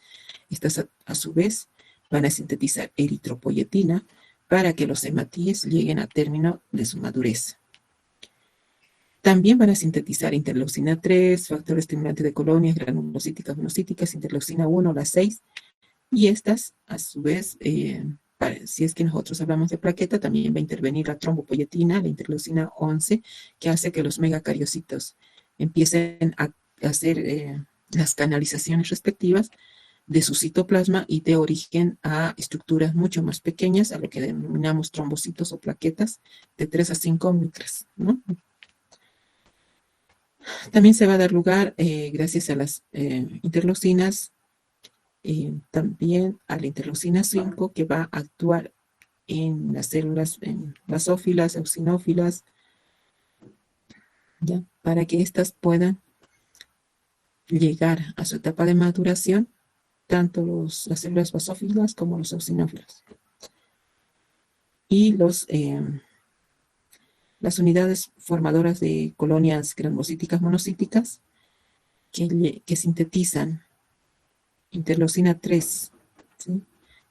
Estas a su vez van a sintetizar eritropoyetina para que los hematíes lleguen a término de su madurez. También van a sintetizar interleucina 3, factor estimulante de colonias granulocíticas, monocíticas, interleucina 1, la 6, y estas a su vez Si es que nosotros hablamos de plaqueta, también va a intervenir la trombopoyetina, la interleucina 11, que hace que los megacariocitos empiecen a hacer las canalizaciones respectivas de su citoplasma y de origen a estructuras mucho más pequeñas, a lo que denominamos trombocitos o plaquetas, de 3 a 5 micras, ¿no? También se va a dar lugar, gracias a las interleucinas, también a la interleucina 5, que va a actuar en las células basófilas, eosinófilas, ¿ya? Para que éstas puedan llegar a su etapa de maduración, tanto las células basófilas como los eosinófilos. Y las unidades formadoras de colonias granulocíticas monocíticas que sintetizan interleucina 3, ¿sí?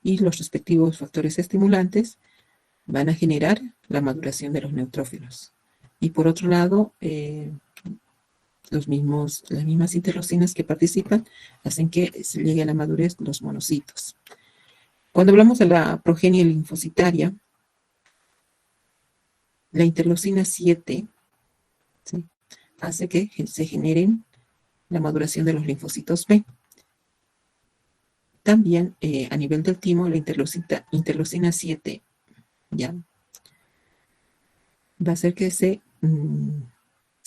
Y los respectivos factores estimulantes van a generar la maduración de los neutrófilos. Y por otro lado, las mismas interleucinas que participan hacen que se llegue a la madurez los monocitos. Cuando hablamos de la progenie linfocitaria, la interleucina 7, ¿sí?, hace que se generen la maduración de los linfocitos B. También a nivel del timo, la interleucina 7 ya va a hacer que se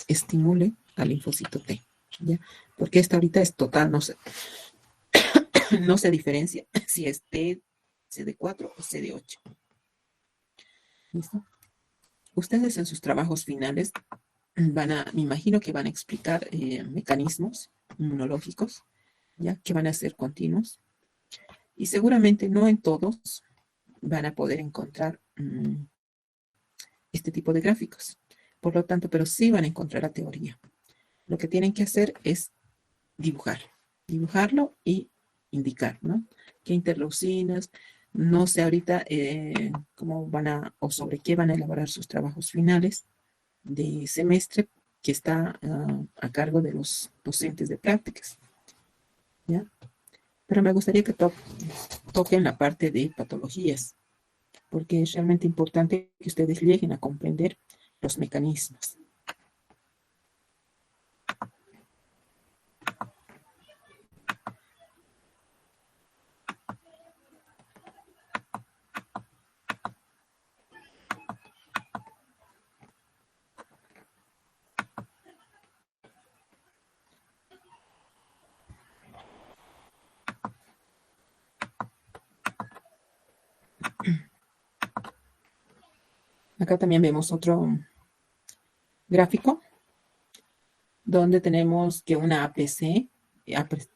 estimule al linfocito T, ¿ya? Porque esta ahorita es total, no se diferencia si es T, CD4 o CD8. ¿Listo? Ustedes en sus trabajos finales me imagino que van a explicar mecanismos inmunológicos, ¿ya?, que van a ser continuos. Y seguramente no en todos van a poder encontrar este tipo de gráficos. Por lo tanto, pero sí van a encontrar la teoría. Lo que tienen que hacer es dibujarlo y indicar, ¿no? ¿Qué interleucinas? No sé ahorita cómo o sobre qué van a elaborar sus trabajos finales de semestre, que está a cargo de los docentes de prácticas, ¿ya? Pero me gustaría que toquen la parte de patologías, porque es realmente importante que ustedes lleguen a comprender los mecanismos. Acá también vemos otro gráfico donde tenemos que una APC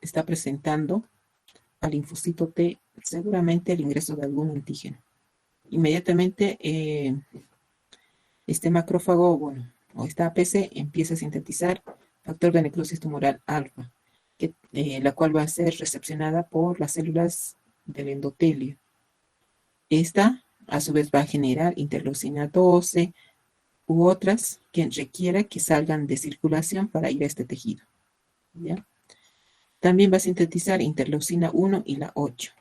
está presentando al linfocito T seguramente el ingreso de algún antígeno. Inmediatamente este macrófago, o esta APC empieza a sintetizar factor de necrosis tumoral alfa, la cual va a ser recepcionada por las células del endotelio. Esta, a su vez, va a generar interleucina 12 u otras que requiera que salgan de circulación para ir a este tejido, ¿ya? También va a sintetizar interleucina 1 y la 8,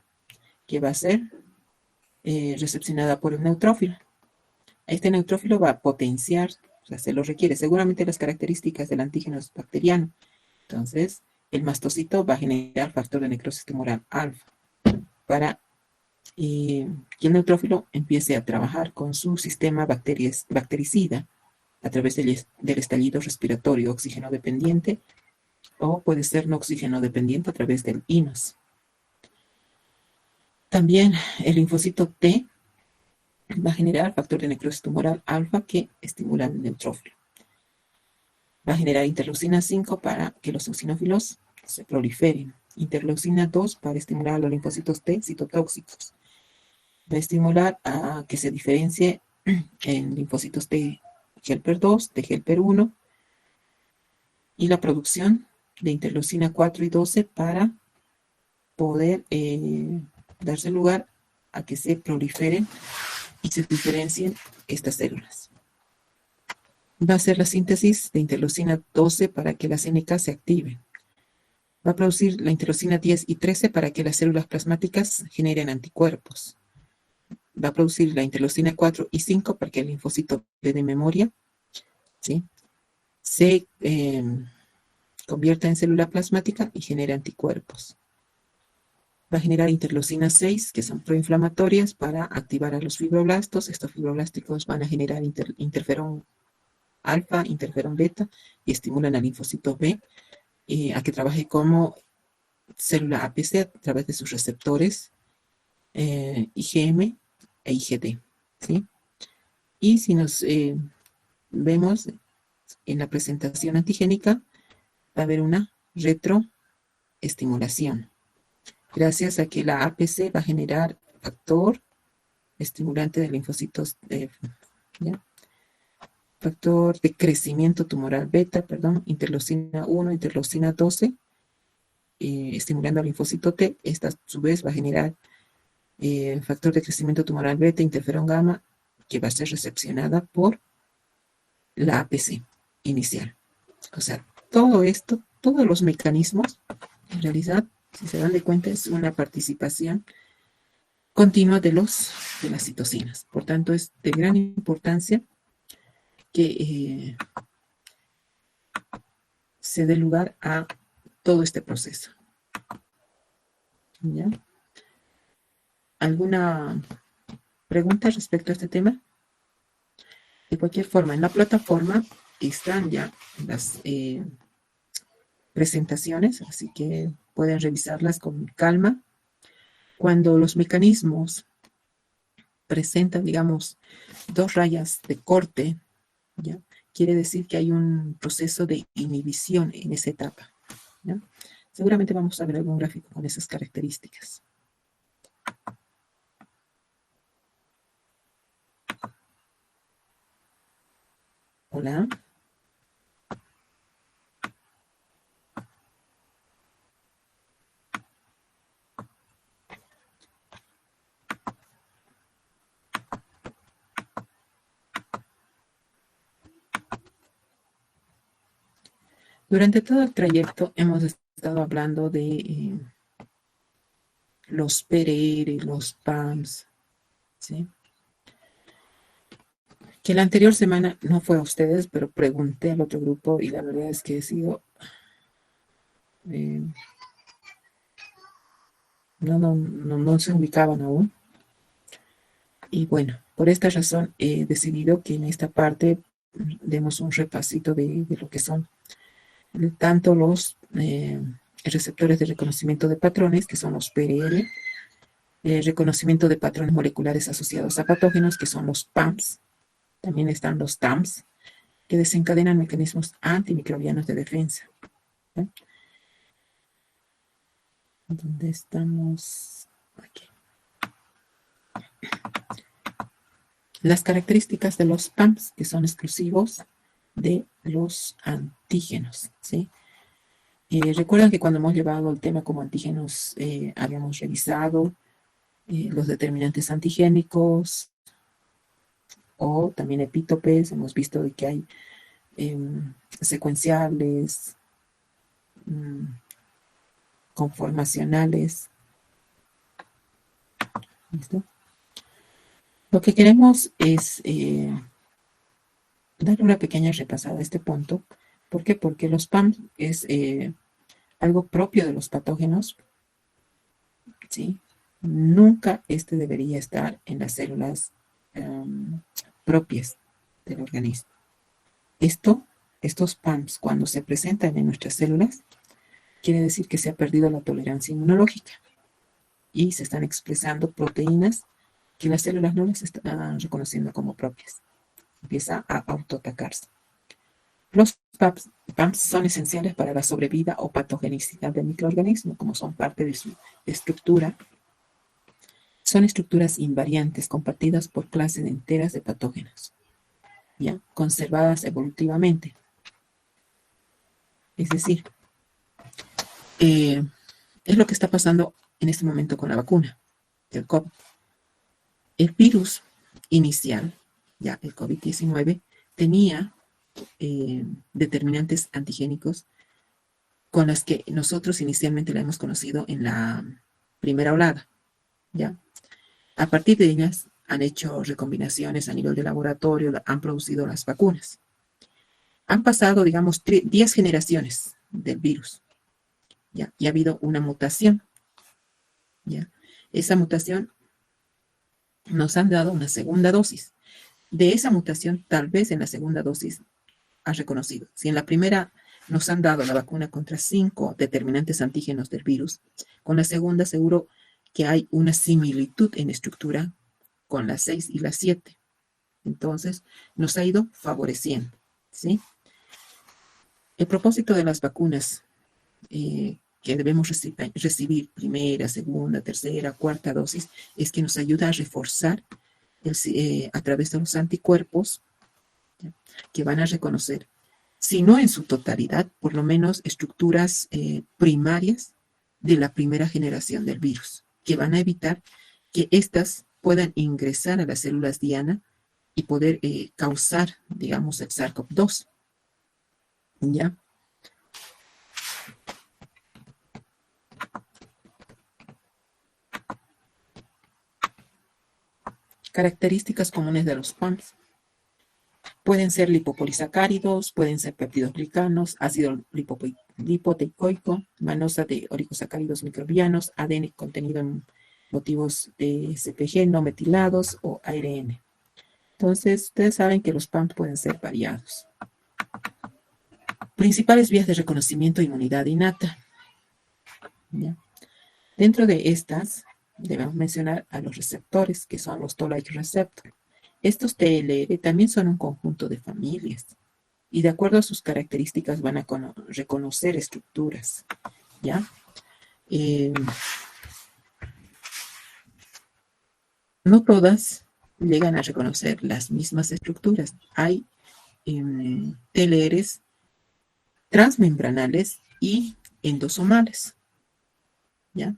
que va a ser recepcionada por el neutrófilo. Este neutrófilo va a potenciar, o sea, se lo requiere, seguramente las características del antígeno es bacteriano. Entonces, el mastocito va a generar factor de necrosis tumoral alfa para que el neutrófilo empiece a trabajar con su sistema bactericida a través del estallido respiratorio oxígeno dependiente, o puede ser no oxígeno dependiente a través del INOS. También el linfocito T va a generar factor de necrosis tumoral alfa que estimula el neutrófilo. Va a generar interleucina 5 para que los eosinófilos se proliferen. Interleucina 2 para estimular a los linfocitos T citotóxicos. Va a estimular a que se diferencie en linfocitos T helper 2, T helper 1, y la producción de interleucina 4 y 12 para poder darse lugar a que se proliferen y se diferencien estas células. Va a hacer la síntesis de interleucina 12 para que las NK se activen. Va a producir la interleucina 10 y 13 para que las células plasmáticas generen anticuerpos. va a producir la interleucina 4 y 5 para que el linfocito B de memoria, ¿sí?, se convierta en célula plasmática y genere anticuerpos. Va a generar interleucina 6, que son proinflamatorias, para activar a los fibroblastos. Estos fibroblásticos van a generar interferón alfa, interferón beta, y estimulan al linfocito B a que trabaje como célula APC a través de sus receptores IgM e IgD, ¿sí? Y si nos vemos en la presentación antigénica, va a haber una retroestimulación, gracias a que la APC va a generar factor estimulante de linfocitos, ¿ya?, factor de crecimiento tumoral beta, interleucina 1, interleucina 12, estimulando al linfocito T. Esta a su vez va a generar factor de crecimiento tumoral beta, interferón gamma, que va a ser recepcionada por la APC inicial. O sea, todo esto, todos los mecanismos, en realidad, si se dan de cuenta, es una participación continua de las citocinas. Por tanto, es de gran importancia que se dé lugar a todo este proceso. ¿Ya? ¿Alguna pregunta respecto a este tema? De cualquier forma, en la plataforma están ya las presentaciones, así que pueden revisarlas con calma. Cuando los mecanismos presentan, digamos, 2 rayas de corte, ¿ya?, quiere decir que hay un proceso de inhibición en esa etapa, ¿ya? Seguramente vamos a ver algún gráfico con esas características. Hola. Durante todo el trayecto hemos estado hablando de los PRR, los PAMS, ¿sí? Que la anterior semana no fue a ustedes, pero pregunté al otro grupo y la verdad es que he sido... no se ubicaban aún. Y bueno, por esta razón he decidido que en esta parte demos un repasito de lo que son tanto los receptores de reconocimiento de patrones, que son los PRL, reconocimiento de patrones moleculares asociados a patógenos, que son los PAMS. También están los TAMS, que desencadenan mecanismos antimicrobianos de defensa. ¿Sí? ¿Dónde estamos? Aquí. Las características de los PAMS, que son exclusivos de los antígenos, ¿sí? Recuerdan que cuando hemos llevado el tema como antígenos, habíamos revisado los determinantes antigénicos o también epítopes. Hemos visto de que hay secuenciales, conformacionales. ¿Listo? Lo que queremos es dar una pequeña repasada a este punto. ¿Por qué? Porque los PAMS es algo propio de los patógenos, ¿sí? Nunca debería estar en las células propias del organismo. Estos PAMS, cuando se presentan en nuestras células, quiere decir que se ha perdido la tolerancia inmunológica y se están expresando proteínas que las células no las están reconociendo como propias. Empieza a autoatacarse. Los PAMS son esenciales para la sobrevida o patogenicidad del microorganismo, como son parte de su estructura. Son estructuras invariantes compartidas por clases enteras de patógenos, ¿ya?, conservadas evolutivamente. Es decir, es lo que está pasando en este momento con la vacuna del COVID. El virus inicial, ya el COVID-19, tenía determinantes antigénicos con las que nosotros inicialmente la hemos conocido en la primera oleada, ¿ya? A partir de ellas han hecho recombinaciones a nivel de laboratorio, han producido las vacunas. Han pasado, digamos, 10 generaciones del virus, ¿ya? Y ha habido una mutación, ¿ya? Esa mutación nos han dado una segunda dosis. De esa mutación, tal vez en la segunda dosis ha reconocido. Si en la primera nos han dado la vacuna contra 5 determinantes antígenos del virus, con la segunda seguro que hay una similitud en estructura con las 6 y las 7. Entonces, nos ha ido favoreciendo, ¿sí? El propósito de las vacunas que debemos recibir primera, segunda, tercera, cuarta dosis es que nos ayuda a reforzar a través de los anticuerpos, ¿ya? Que van a reconocer, si no en su totalidad, por lo menos estructuras primarias de la primera generación del virus, que van a evitar que éstas puedan ingresar a las células diana y poder causar, digamos, el SARS-CoV-2, ¿ya? Características comunes de los PAMs. Pueden ser lipopolisacáridos, pueden ser peptidoglicanos, ácido lipoteicoico, manosa de oligosacáridos microbianos, ADN contenido en motivos de CpG no metilados o ARN. Entonces, ustedes saben que los PAMs pueden ser variados. Principales vías de reconocimiento de inmunidad innata, ¿ya? Dentro de estas, debemos mencionar a los receptores, que son los Toll-like receptor. Estos TLR también son un conjunto de familias y de acuerdo a sus características van a reconocer estructuras, ¿ya? No todas llegan a reconocer las mismas estructuras. Hay TLRs transmembranales y endosomales, ¿ya?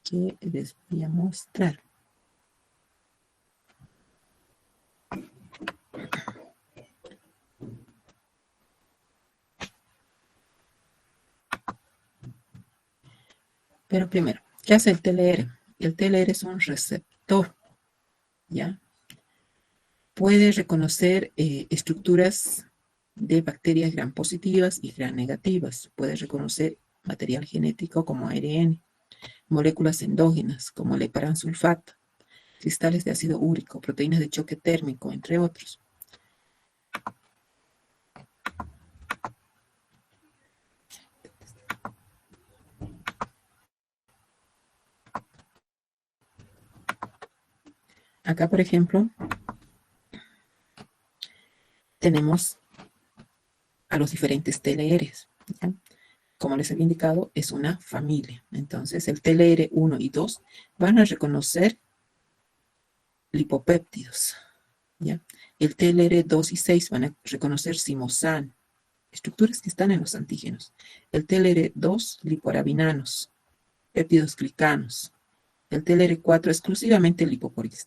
Que les voy a mostrar. Pero primero, ¿qué hace el TLR? El TLR es un receptor, ¿ya? Puede reconocer estructuras de bacterias gram positivas y gram negativas. Puede reconocer material genético como ARN, moléculas endógenas como el heparansulfato, cristales de ácido úrico, proteínas de choque térmico, entre otros. Acá, por ejemplo, tenemos a los diferentes TLRs, ¿ya? Como les había indicado, es una familia. Entonces, el TLR 1 y 2 van a reconocer lipopéptidos, ¿ya? El TLR 2 y 6 van a reconocer simosan, estructuras que están en los antígenos. El TLR 2, liporabinanos, péptidos glicanos. El TLR 4 exclusivamente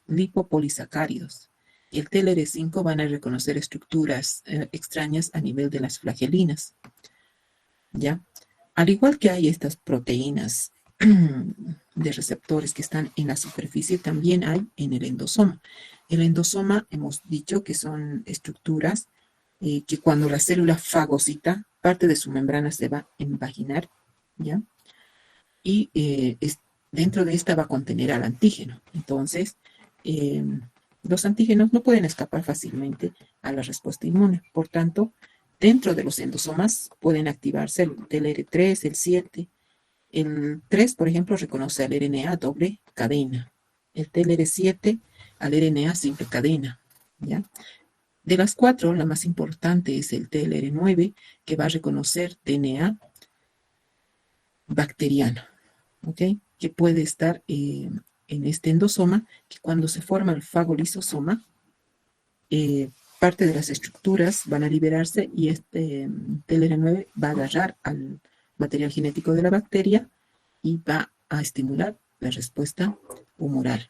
lipopolisacáridos. Y el TLR 5 van a reconocer estructuras extrañas a nivel de las flagelinas, ¿ya? Al igual que hay estas proteínas de receptores que están en la superficie, también hay en el endosoma. El endosoma hemos dicho que son estructuras que cuando la célula fagocita, parte de su membrana se va a invaginar, ¿ya? Y dentro de esta va a contener al antígeno. Entonces, los antígenos no pueden escapar fácilmente a la respuesta inmune. Por tanto, dentro de los endosomas pueden activarse el TLR3, el 7. El 3, por ejemplo, reconoce al RNA doble cadena. El TLR7 al RNA simple cadena, ¿ya? De las 4, la más importante es el TLR9, que va a reconocer DNA bacteriano, ¿ok? Que puede estar en este endosoma, que cuando se forma el fagolisosoma, parte de las estructuras van a liberarse y este TLR9 va a agarrar al material genético de la bacteria y va a estimular la respuesta humoral.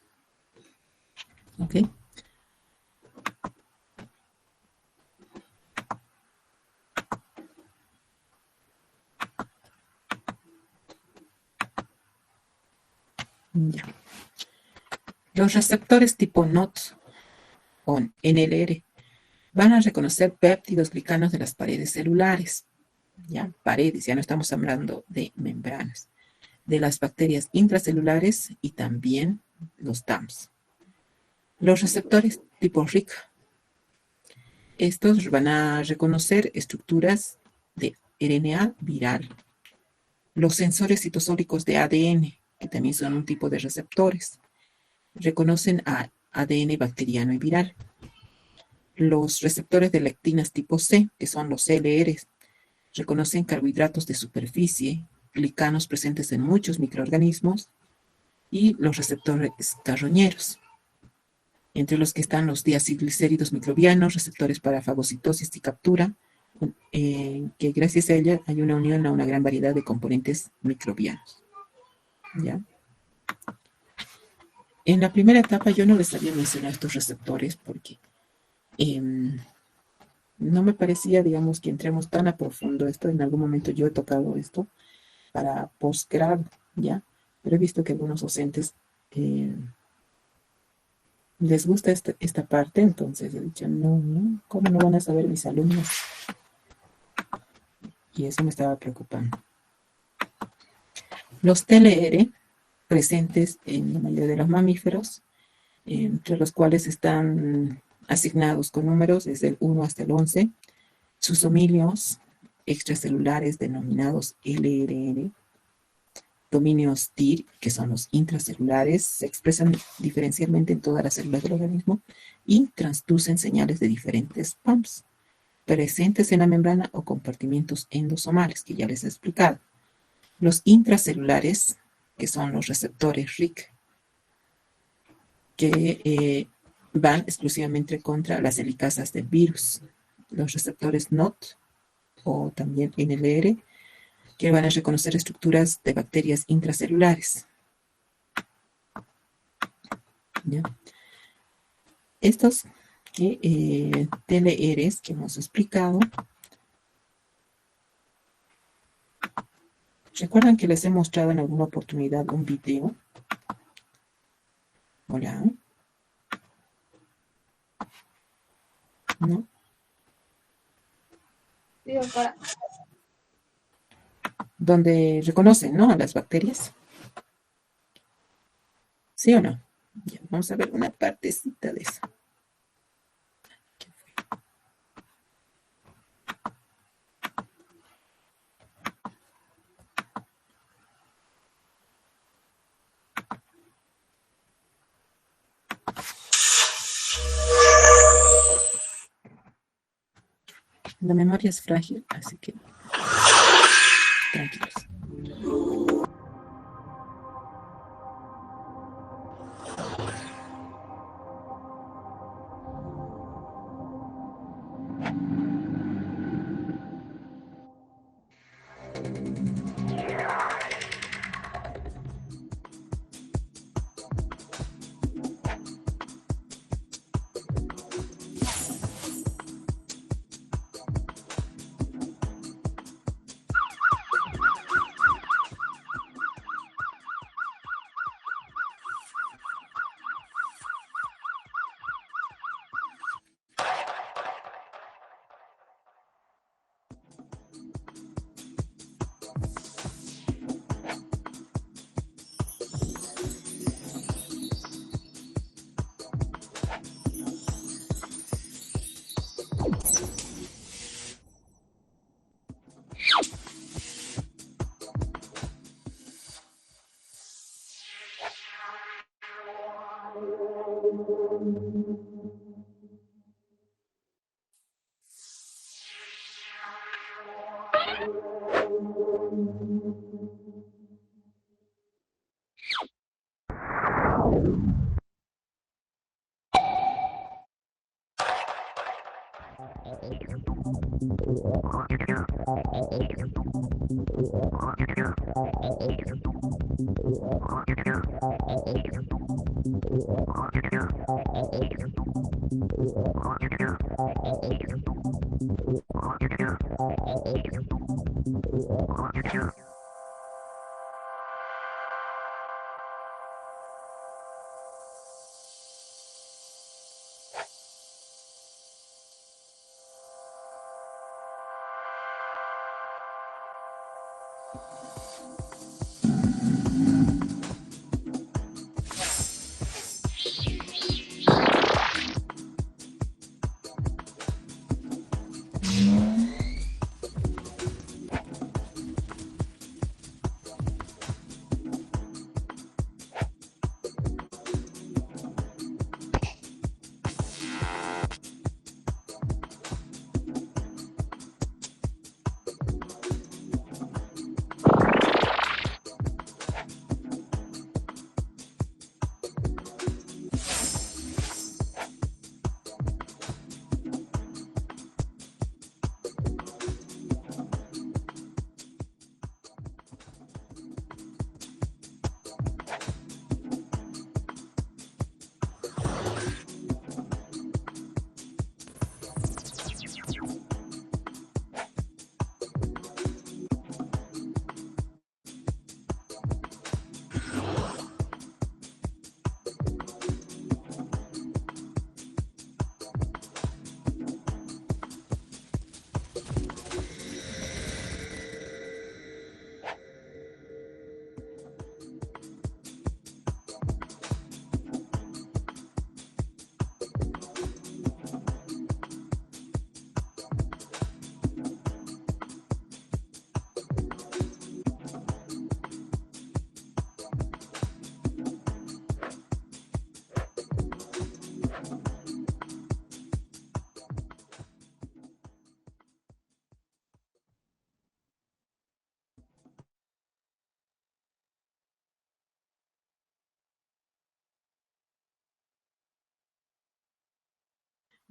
¿Ok? Ya. Los receptores tipo NOT o NLR van a reconocer péptidos glicanos de las paredes celulares, ya paredes, ya no estamos hablando de membranas, de las bacterias intracelulares y también los TAMs. Los receptores tipo RIC, estos van a reconocer estructuras de RNA viral. Los sensores citosólicos de ADN, que también son un tipo de receptores, reconocen a ADN bacteriano y viral. Los receptores de lectinas tipo C, que son los CLR, reconocen carbohidratos de superficie, glicanos presentes en muchos microorganismos, y los receptores carroñeros, entre los que están los diacilglicéridos microbianos, receptores para fagocitosis y captura, que gracias a ella hay una unión a una gran variedad de componentes microbianos. ¿Ya? En la primera etapa yo no les había mencionado estos receptores porque no me parecía, digamos, que entremos tan a profundo esto. En algún momento yo he tocado esto para posgrado, ¿ya? Pero he visto que algunos docentes les gusta esta parte, entonces he dicho, no, ¿cómo no van a saber mis alumnos? Y eso me estaba preocupando. Los TLR, presentes en la mayoría de los mamíferos, entre los cuales están asignados con números desde el 1 hasta el 11, sus dominios extracelulares denominados LRN, dominios TIR, que son los intracelulares, se expresan diferencialmente en todas las células del organismo y transducen señales de diferentes PAMs, presentes en la membrana o compartimentos endosomales, que ya les he explicado. Los intracelulares, que son los receptores RIC, que van exclusivamente contra las helicasas del virus. Los receptores NOT o también NLR, que van a reconocer estructuras de bacterias intracelulares. ¿Ya? Estos TLRs que hemos explicado, ¿recuerdan que les he mostrado en alguna oportunidad un video? Hola. ¿No? Sí, doctora. Donde reconocen, ¿no?, a las bacterias. ¿Sí o no? Ya, vamos a ver una partecita de eso. La memoria es frágil, así que tranquilos.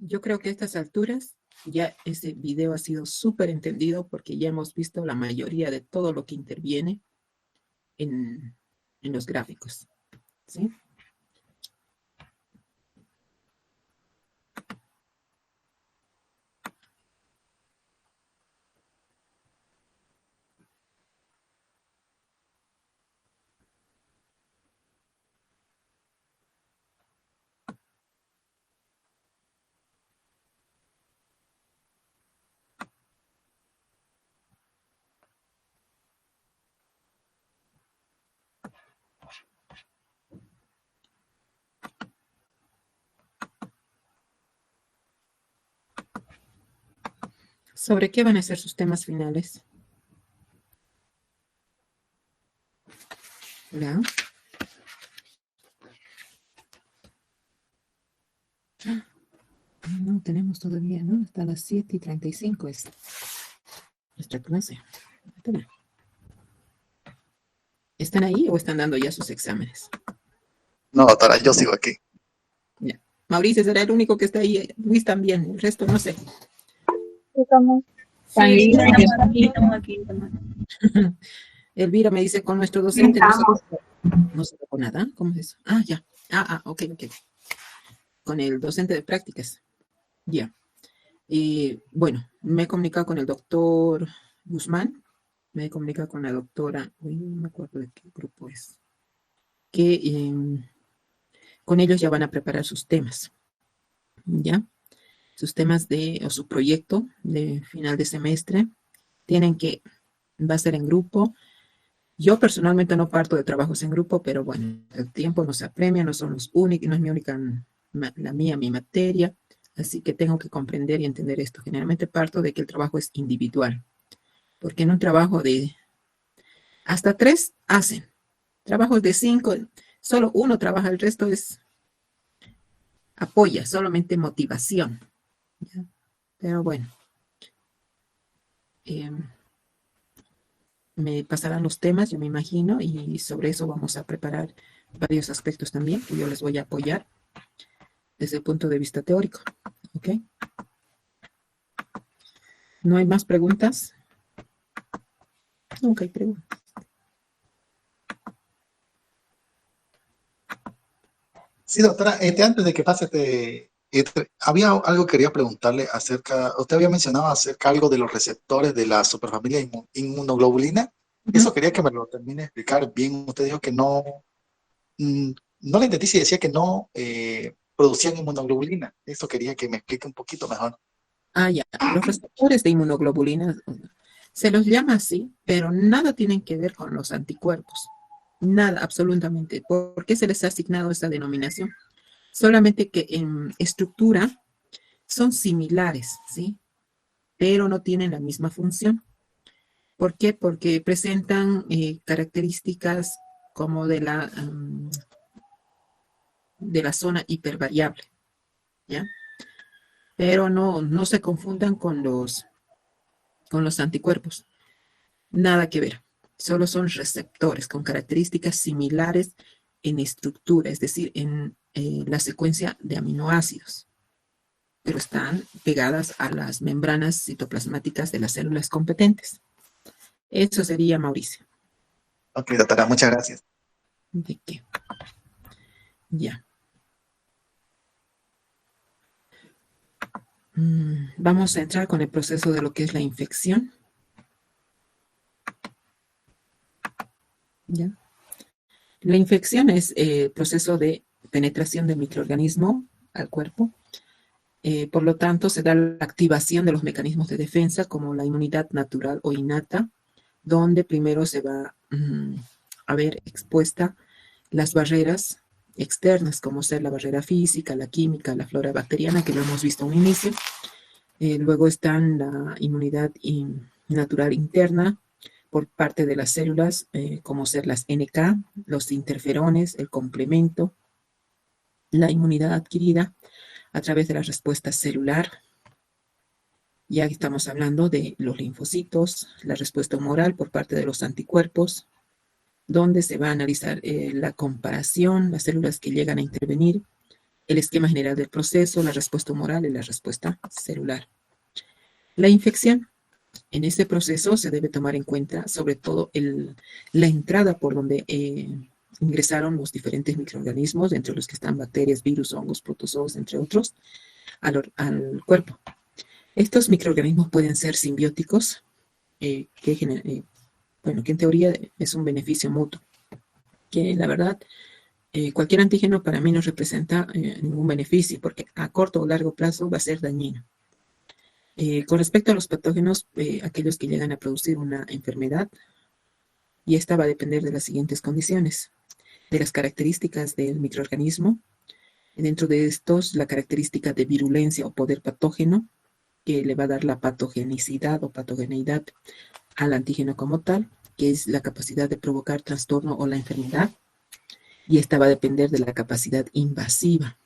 Yo creo que a estas alturas ya ese video ha sido súper entendido porque ya hemos visto la mayoría de todo lo que interviene en, en los gráficos, ¿sí? ¿Sobre qué van a ser sus temas finales? ¿Ya? No tenemos todavía, ¿no? Hasta las 7:35 es nuestra clase. ¿Están ahí o están dando ya sus exámenes? No, doctora, yo sigo aquí. Ya. Mauricio será el único que está ahí. Luis también, el resto no sé. Estamos Sí, estamos aquí. Elvira me dice, con nuestro docente no se tocó nada. ¿Cómo es eso? Ah, ya. Ok. Con el docente de prácticas. Ya. Y bueno, me he comunicado con el doctor Guzmán, me he comunicado con la doctora, no me acuerdo de qué grupo es, que con ellos ya van a preparar sus temas, ¿ya? Sus temas o su proyecto de final de semestre, va a ser en grupo. Yo personalmente no parto de trabajos en grupo, pero bueno, el tiempo nos apremia, no son los únicos, no es mi materia, así que tengo que comprender y entender esto. Generalmente parto de que el trabajo es individual, porque en un trabajo de hasta 3 hacen, trabajos de 5, solo uno trabaja, el resto es apoya, solamente motivación, ¿ya? Pero bueno, eh, me pasarán los temas, yo me imagino, y sobre eso vamos a preparar varios aspectos también, que yo les voy a apoyar desde el punto de vista teórico, ¿ok? ¿No hay más preguntas? Nunca hay preguntas. Sí, doctora, antes de que pase, había algo que quería preguntarle acerca, usted había mencionado acerca algo de los receptores de la superfamilia inmunoglobulina. Eso quería que me lo termine de explicar bien. Usted dijo que no, mm, no le entendí si decía que no producían inmunoglobulina. Eso quería que me explique un poquito mejor. Ya. Los receptores de inmunoglobulina Se los llama así, pero nada tienen que ver con los anticuerpos. Nada, absolutamente. ¿Por qué se les ha asignado esta denominación? Solamente que en estructura son similares, ¿sí? Pero no tienen la misma función. ¿Por qué? Porque presentan características como de la zona hipervariable, ¿ya? Pero no se confundan con los anticuerpos. Nada que ver. Solo son receptores con características similares en estructura, es decir, en la secuencia de aminoácidos, pero están pegadas a las membranas citoplasmáticas de las células competentes. Eso sería, Mauricio. Ok, doctora, muchas gracias. ¿De qué? Ya. Vamos a entrar con el proceso de lo que es la infección. ¿Ya? La infección es el proceso de penetración del microorganismo al cuerpo. Por lo tanto, se da la activación de los mecanismos de defensa como la inmunidad natural o innata, donde primero se va a ver expuesta las barreras externas, como ser la barrera física, la química, la flora bacteriana, que lo hemos visto a un inicio. Luego están la inmunidad natural interna por parte de las células, como ser las NK, los interferones, el complemento, la inmunidad adquirida a través de la respuesta celular. Ya estamos hablando de los linfocitos, la respuesta humoral por parte de los anticuerpos, donde se va a analizar la comparación, las células que llegan a intervenir, el esquema general del proceso, la respuesta humoral y la respuesta celular. La infección. En ese proceso se debe tomar en cuenta sobre todo la entrada por donde ingresaron los diferentes microorganismos, entre los que están bacterias, virus, hongos, protozoos, entre otros, al cuerpo. Estos microorganismos pueden ser simbióticos, que en teoría es un beneficio mutuo, que la verdad cualquier antígeno para mí no representa ningún beneficio, porque a corto o largo plazo va a ser dañino. Con respecto a los patógenos, aquellos que llegan a producir una enfermedad, y esta va a depender de las siguientes condiciones: de las características del microorganismo, dentro de estos la característica de virulencia o poder patógeno, que le va a dar la patogenicidad o patogeneidad al antígeno como tal, que es la capacidad de provocar trastorno o la enfermedad, y esta va a depender de la capacidad invasiva,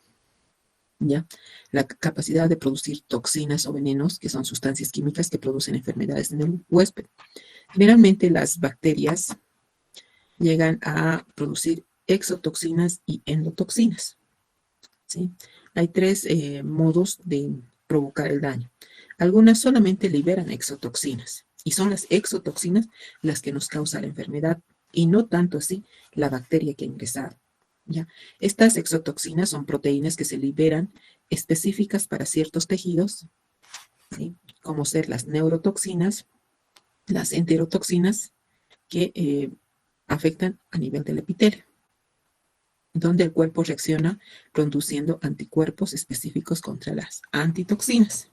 ¿ya? La capacidad de producir toxinas o venenos, que son sustancias químicas que producen enfermedades en el huésped. Generalmente las bacterias llegan a producir exotoxinas y endotoxinas, ¿sí? Hay tres modos de provocar el daño. Algunas solamente liberan exotoxinas, y son las exotoxinas las que nos causan la enfermedad, y no tanto así la bacteria que ha ingresado, ¿ya? Estas exotoxinas son proteínas que se liberan específicas para ciertos tejidos, ¿sí? Como ser las neurotoxinas, las enterotoxinas, que afectan a nivel del epitelio, donde el cuerpo reacciona produciendo anticuerpos específicos contra las antitoxinas.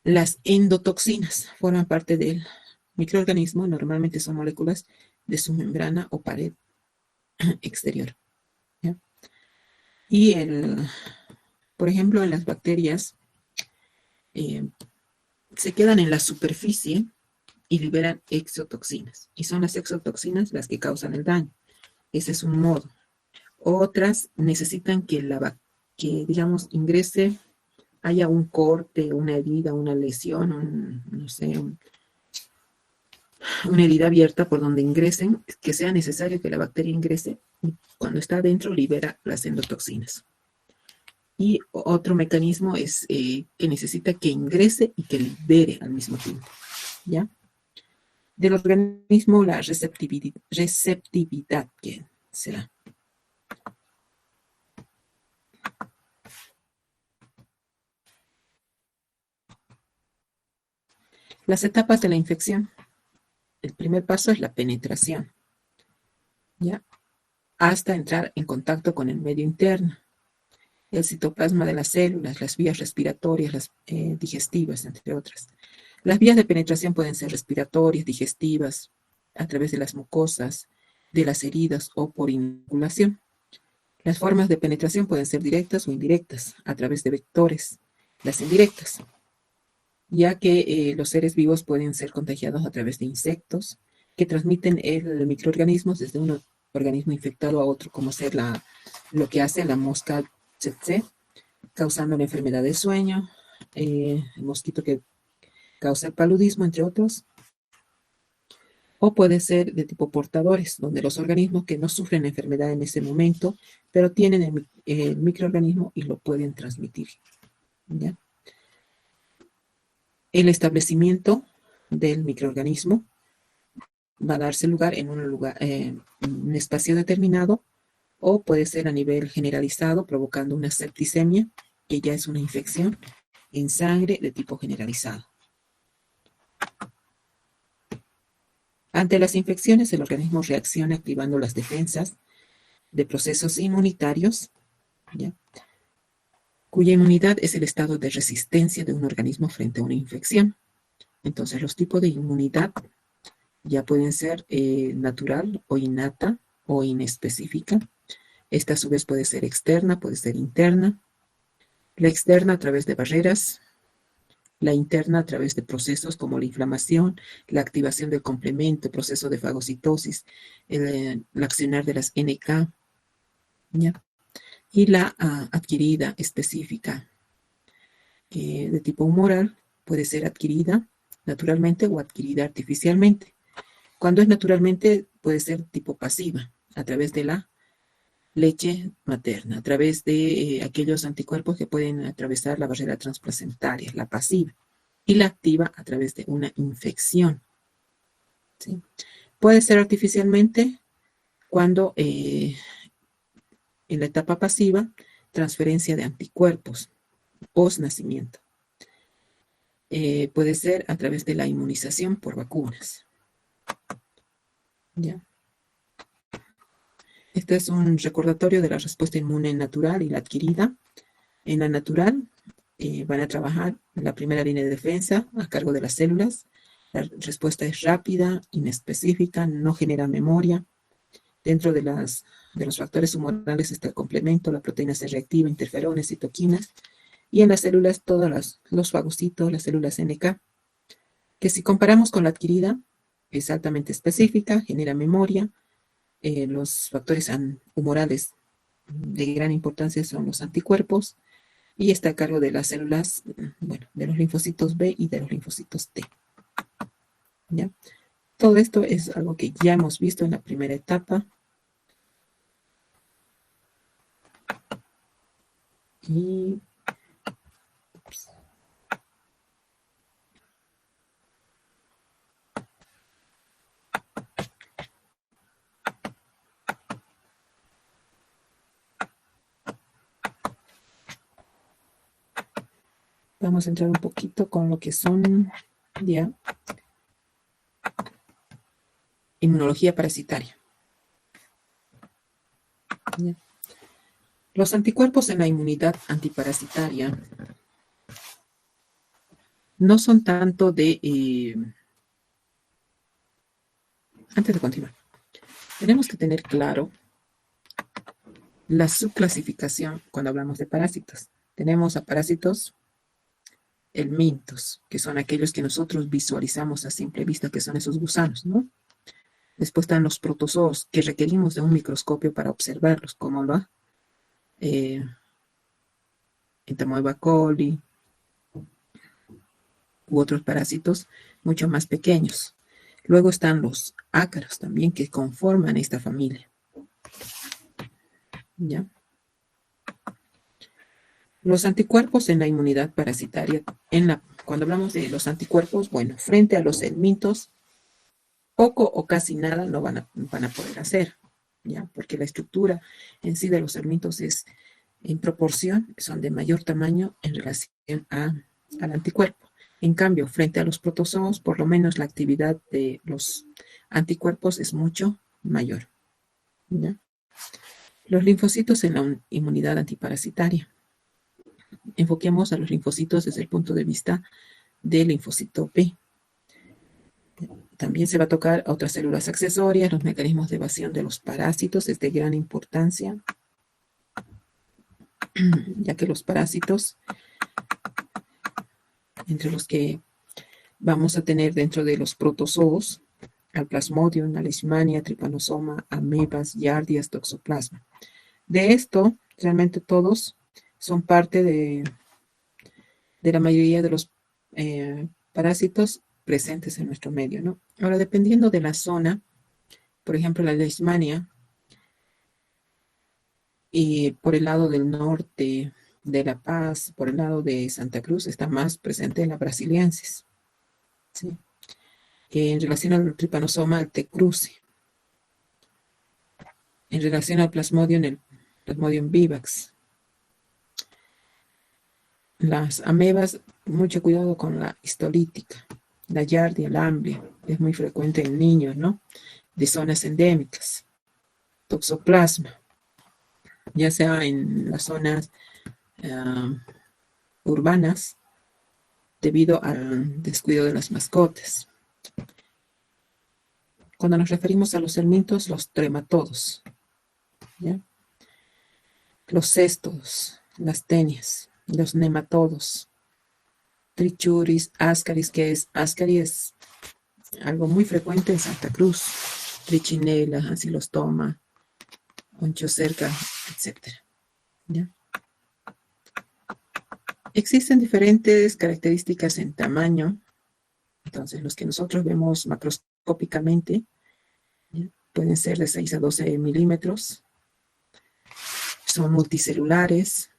Las endotoxinas forman parte del microorganismo, normalmente son moléculas de su membrana o pared exterior, ¿ya? Y por ejemplo, en las bacterias eh, se quedan en la superficie y liberan exotoxinas, y son las exotoxinas las que causan el daño. Ese es un modo. Otras necesitan que digamos, ingrese, haya un corte, una herida, una lesión, no sé, una herida abierta por donde ingresen, que sea necesario que la bacteria ingrese, y cuando está adentro libera las endotoxinas. Y otro mecanismo es que necesita que ingrese y que libere al mismo tiempo, ¿ya? Del organismo, la receptividad, que será. Las etapas de la infección. El primer paso es la penetración, ¿ya? Hasta entrar en contacto con el medio interno, el citoplasma de las células, las vías respiratorias, las digestivas, entre otras. Las vías de penetración pueden ser respiratorias, digestivas, a través de las mucosas, de las heridas o por inoculación. Las formas de penetración pueden ser directas o indirectas, a través de vectores. Las indirectas, ya que los seres vivos pueden ser contagiados a través de insectos que transmiten el microorganismos desde un organismo infectado a otro, como ser lo que hace la mosca tsetse, causando la enfermedad del sueño, el mosquito que causa el paludismo, entre otros. O puede ser de tipo portadores, donde los organismos que no sufren la enfermedad en ese momento, pero tienen el microorganismo y lo pueden transmitir. ¿Ya? El establecimiento del microorganismo va a darse lugar en un espacio determinado, o puede ser a nivel generalizado, provocando una septicemia, que ya es una infección en sangre de tipo generalizado. Ante las infecciones, el organismo reacciona activando las defensas de procesos inmunitarios, ¿ya?, cuya inmunidad es el estado de resistencia de un organismo frente a una infección. Entonces, los tipos de inmunidad ya pueden ser natural o innata o inespecífica. Esta a su vez puede ser externa, puede ser interna. La externa a través de barreras, la interna a través de procesos como la inflamación, la activación del complemento, el proceso de fagocitosis, el accionar de las NK, ¿ya? Y la adquirida específica, de tipo humoral, puede ser adquirida naturalmente o adquirida artificialmente. Cuando es naturalmente, puede ser tipo pasiva, a través de la leche materna, a través de aquellos anticuerpos que pueden atravesar la barrera transplacentaria, la pasiva, y la activa a través de una infección, ¿sí? Puede ser artificialmente cuando en la etapa pasiva, transferencia de anticuerpos post nacimiento. Puede ser a través de la inmunización por vacunas. ¿Ya? Este es un recordatorio de la respuesta inmune natural y la adquirida. En la natural van a trabajar la primera línea de defensa a cargo de las células. La respuesta es rápida, inespecífica, no genera memoria. Dentro de los factores humorales está el complemento, la proteína C reactiva, interferones, citoquinas. Y en las células, todos los fagocitos, las células NK, que si comparamos con la adquirida, es altamente específica, genera memoria. Los factores humorales de gran importancia son los anticuerpos, y está a cargo de las células, bueno, de los linfocitos B y de los linfocitos T. ¿Ya? Todo esto es algo que ya hemos visto en la primera etapa. Y vamos a entrar un poquito con lo que son ya inmunología parasitaria. ¿Ya? Los anticuerpos en la inmunidad antiparasitaria no son tanto de... antes de continuar, tenemos que tener claro la subclasificación cuando hablamos de parásitos. Tenemos a parásitos helmintos, que son aquellos que nosotros visualizamos a simple vista, que son esos gusanos, ¿no? Después están los protozoos, que requerimos de un microscopio para observarlos, como lo Entamoeba coli u otros parásitos mucho más pequeños. Luego están los ácaros también, que conforman esta familia. ¿Ya? Los anticuerpos en la inmunidad parasitaria, cuando hablamos de los anticuerpos, bueno, frente a los helmintos, poco o casi nada no van a poder hacer, ¿ya? Porque la estructura en sí de los helmintos es en proporción, son de mayor tamaño en relación al anticuerpo. En cambio, frente a los protozoos, por lo menos la actividad de los anticuerpos es mucho mayor, ¿ya? Los linfocitos en la inmunidad antiparasitaria. Enfoquemos a los linfocitos desde el punto de vista del linfocito B. También se va a tocar a otras células accesorias, los mecanismos de evasión de los parásitos, es de gran importancia, ya que los parásitos, entre los que vamos a tener dentro de los protozoos, al Plasmodium, a Leishmania, Trypanosoma, amebas, Giardias, Toxoplasma. De esto, realmente todos son parte de la mayoría de los parásitos presentes en nuestro medio, ¿no? Ahora, dependiendo de la zona, por ejemplo, la Leishmania, y por el lado del norte de La Paz, por el lado de Santa Cruz, está más presente en la brasiliensis, ¿sí? En relación al Trypanosoma, el T. cruzi. En relación al Plasmodium, el Plasmodium vivax. Las amebas, mucho cuidado con la histolítica. La Giardia, la Amblia, es muy frecuente en niños, ¿no? De zonas endémicas. Toxoplasma, ya sea en las zonas urbanas, debido al descuido de las mascotas. Cuando nos referimos a los helmintos, los trematodos, ¿ya? Los cestos, las tenias, los nematodos, trichuris, ascaris, que es ascaris es algo muy frecuente en Santa Cruz, trichinela, asilostoma, onchocerca, etc. ¿Ya? Existen diferentes características en tamaño. Entonces, los que nosotros vemos macroscópicamente, ¿ya?, pueden ser de 6 a 12 milímetros. Son multicelulares.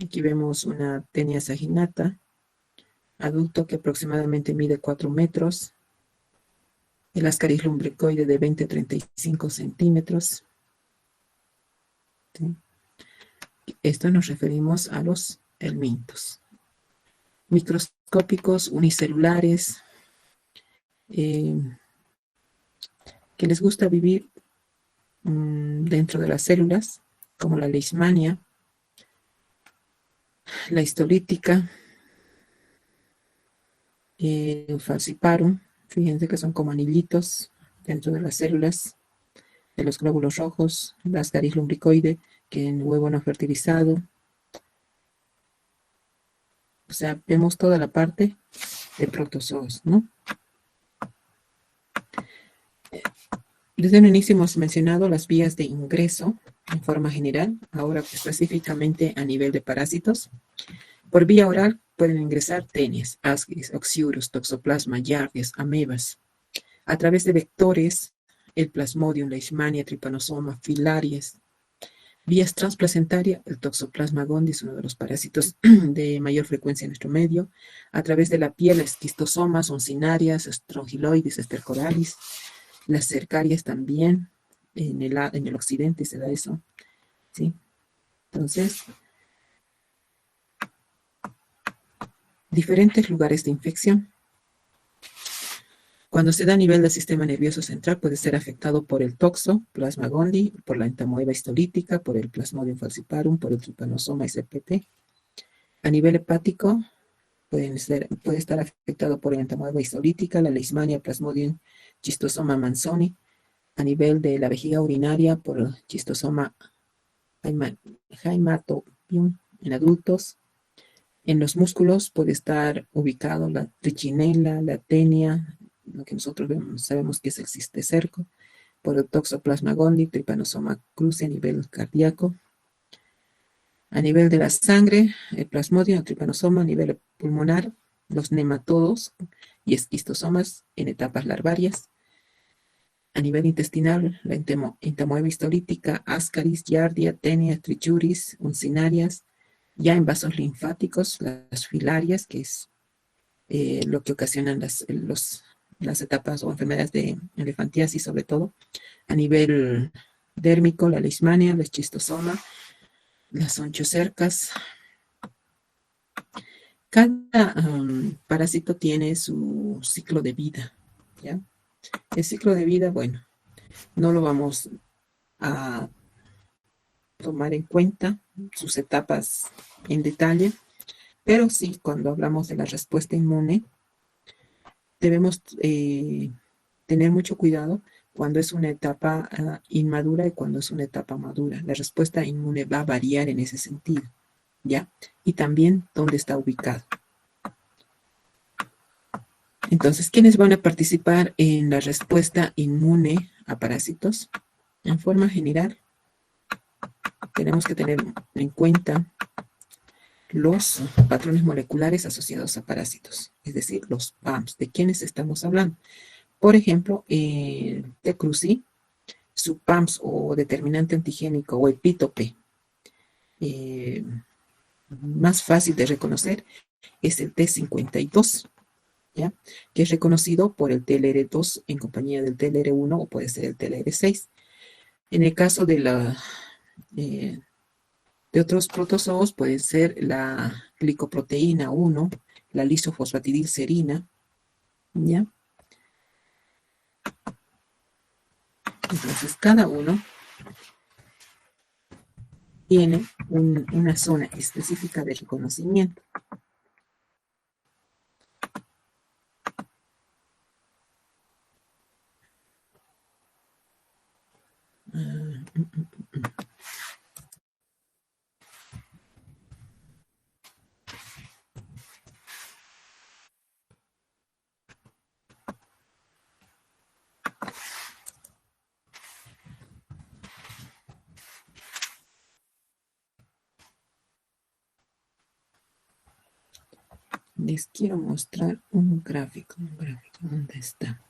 Aquí vemos una tenia saginata, adulto, que aproximadamente mide 4 metros. El ascaris lumbricoide de 20 a 35 centímetros. ¿Sí? Esto nos referimos a los helmintos. Microscópicos unicelulares, que les gusta vivir dentro de las células, como la leishmania, la histolítica, el falciparum. Fíjense que son como anillitos dentro de las células de los glóbulos rojos, el ascaris lumbricoide, que en huevo no fertilizado. O sea, vemos toda la parte de protozoos, ¿no? Desde el inicio hemos mencionado las vías de ingreso en forma general, ahora específicamente a nivel de parásitos. Por vía oral pueden ingresar tenias, ascaris, oxyurus, toxoplasma, giardias, amebas. A través de vectores, el Plasmodium, leishmania, trypanosoma, filarias. Vías transplacentarias, el Toxoplasma gondii, uno de los parásitos de mayor frecuencia en nuestro medio. A través de la piel, esquistosomas, oncinarias, strongyloides, estercoralis. Las cercarias también, en el occidente se da eso, ¿sí? Entonces, diferentes lugares de infección. Cuando se da a nivel del sistema nervioso central, puede ser afectado por el Toxoplasma gondii, por la entamoeba histolítica, por el Plasmodium falciparum, por el Trypanosoma spp. A nivel hepático, puede estar afectado por la entamoeba histolítica, la leishmania, Plasmodium schistosoma manzoni. A nivel de la vejiga urinaria, por el schistosoma haematobium en adultos. En los músculos puede estar ubicado la trichinela, la tenia, lo que nosotros sabemos que es el cisticerco, por el Toxoplasma gondii, Trypanosoma cruzi a nivel cardíaco. A nivel de la sangre, el Plasmodium, el Trypanosoma. A nivel pulmonar, los nematodos y esquistosomas en etapas larvarias. A nivel intestinal, la entamoeba histolítica, ascaris, giardia, tenia, trichuris, uncinarias. Ya en vasos linfáticos, las filarias, que es lo que ocasionan las etapas o enfermedades de elefantiasis, sobre todo. A nivel dérmico, la leishmania, la schistosoma, las onchocercas. Cada parásito tiene su ciclo de vida, ¿ya? El ciclo de vida, bueno, no lo vamos a tomar en cuenta sus etapas en detalle, pero sí, cuando hablamos de la respuesta inmune, debemos tener mucho cuidado cuando es una etapa inmadura y cuando es una etapa madura. La respuesta inmune va a variar en ese sentido, ¿ya? Y también dónde está ubicado. Entonces, ¿quiénes van a participar en la respuesta inmune a parásitos? En forma general, tenemos que tener en cuenta los patrones moleculares asociados a parásitos, es decir, los PAMs. ¿De quiénes estamos hablando? Por ejemplo, T. cruzi, su PAMS o determinante antigénico o epítope más fácil de reconocer es el T52, ¿ya? Que es reconocido por el TLR2 en compañía del TLR1 o puede ser el TLR6. En el caso de otros protozoos puede ser la glicoproteína 1, la lisofosfatidilcerina, ¿ya? Entonces, cada uno tiene una zona específica de reconocimiento. Les quiero mostrar un gráfico, ¿dónde está?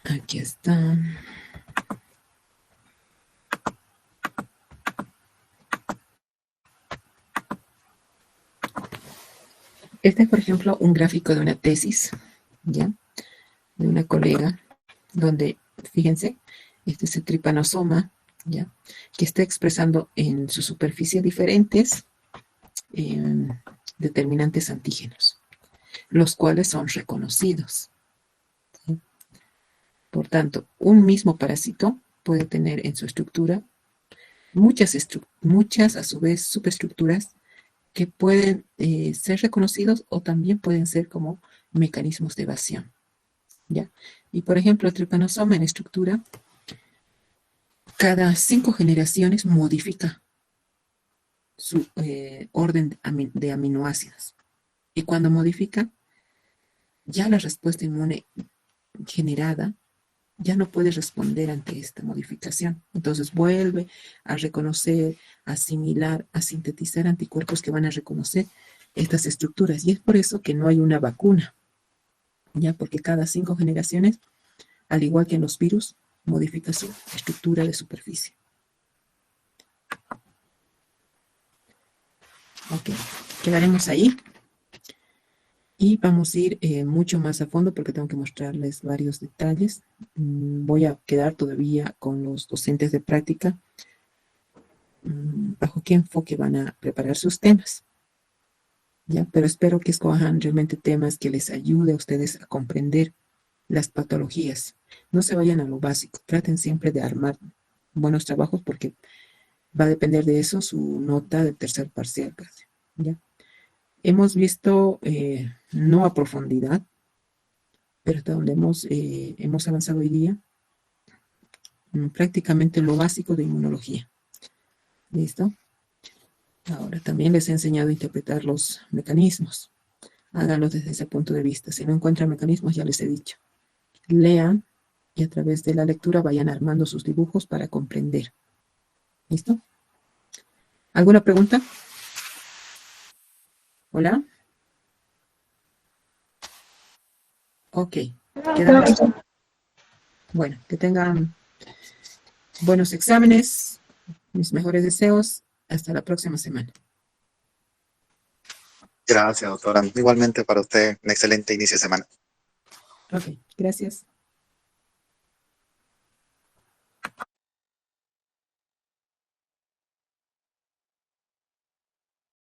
Aquí está. Este es, por ejemplo, un gráfico de una tesis, ¿ya? De una colega, donde, fíjense, este es el tripanosoma, ¿ya? Que está expresando en su superficie diferentes determinantes antígenos, los cuales son reconocidos, ¿sí? Por tanto, un mismo parásito puede tener en su estructura muchas a su vez superestructuras que pueden ser reconocidos o también pueden ser como mecanismos de evasión, ¿ya? Y por ejemplo, el tripanosoma en estructura, cada 5 generaciones modifica su orden de aminoácidos. Y cuando modifica, ya la respuesta inmune generada ya no puede responder ante esta modificación. Entonces vuelve a reconocer, a asimilar, a sintetizar anticuerpos que van a reconocer estas estructuras. Y es por eso que no hay una vacuna, ya porque cada 5 generaciones, al igual que en los virus, modifica su estructura de superficie. Ok, quedaremos ahí. Y vamos a ir mucho más a fondo porque tengo que mostrarles varios detalles. Voy a quedar todavía con los docentes de práctica bajo qué enfoque van a preparar sus temas, ¿ya? Pero espero que escojan realmente temas que les ayude a ustedes a comprender las patologías. No se vayan a lo básico, traten siempre de armar buenos trabajos porque va a depender de eso su nota de tercer parcial casi, ¿ya? Hemos visto, no a profundidad, pero hasta donde hemos avanzado hoy día, prácticamente lo básico de inmunología. ¿Listo? Ahora también les he enseñado a interpretar los mecanismos. Háganlo desde ese punto de vista. Si no encuentran mecanismos, ya les he dicho. Lean y a través de la lectura vayan armando sus dibujos para comprender. ¿Listo? ¿Alguna pregunta? ¿Hola? Ok. Quedamos. Bueno, que tengan buenos exámenes, mis mejores deseos. Hasta la próxima semana. Gracias, doctora. Igualmente para usted, un excelente inicio de semana. Ok, gracias.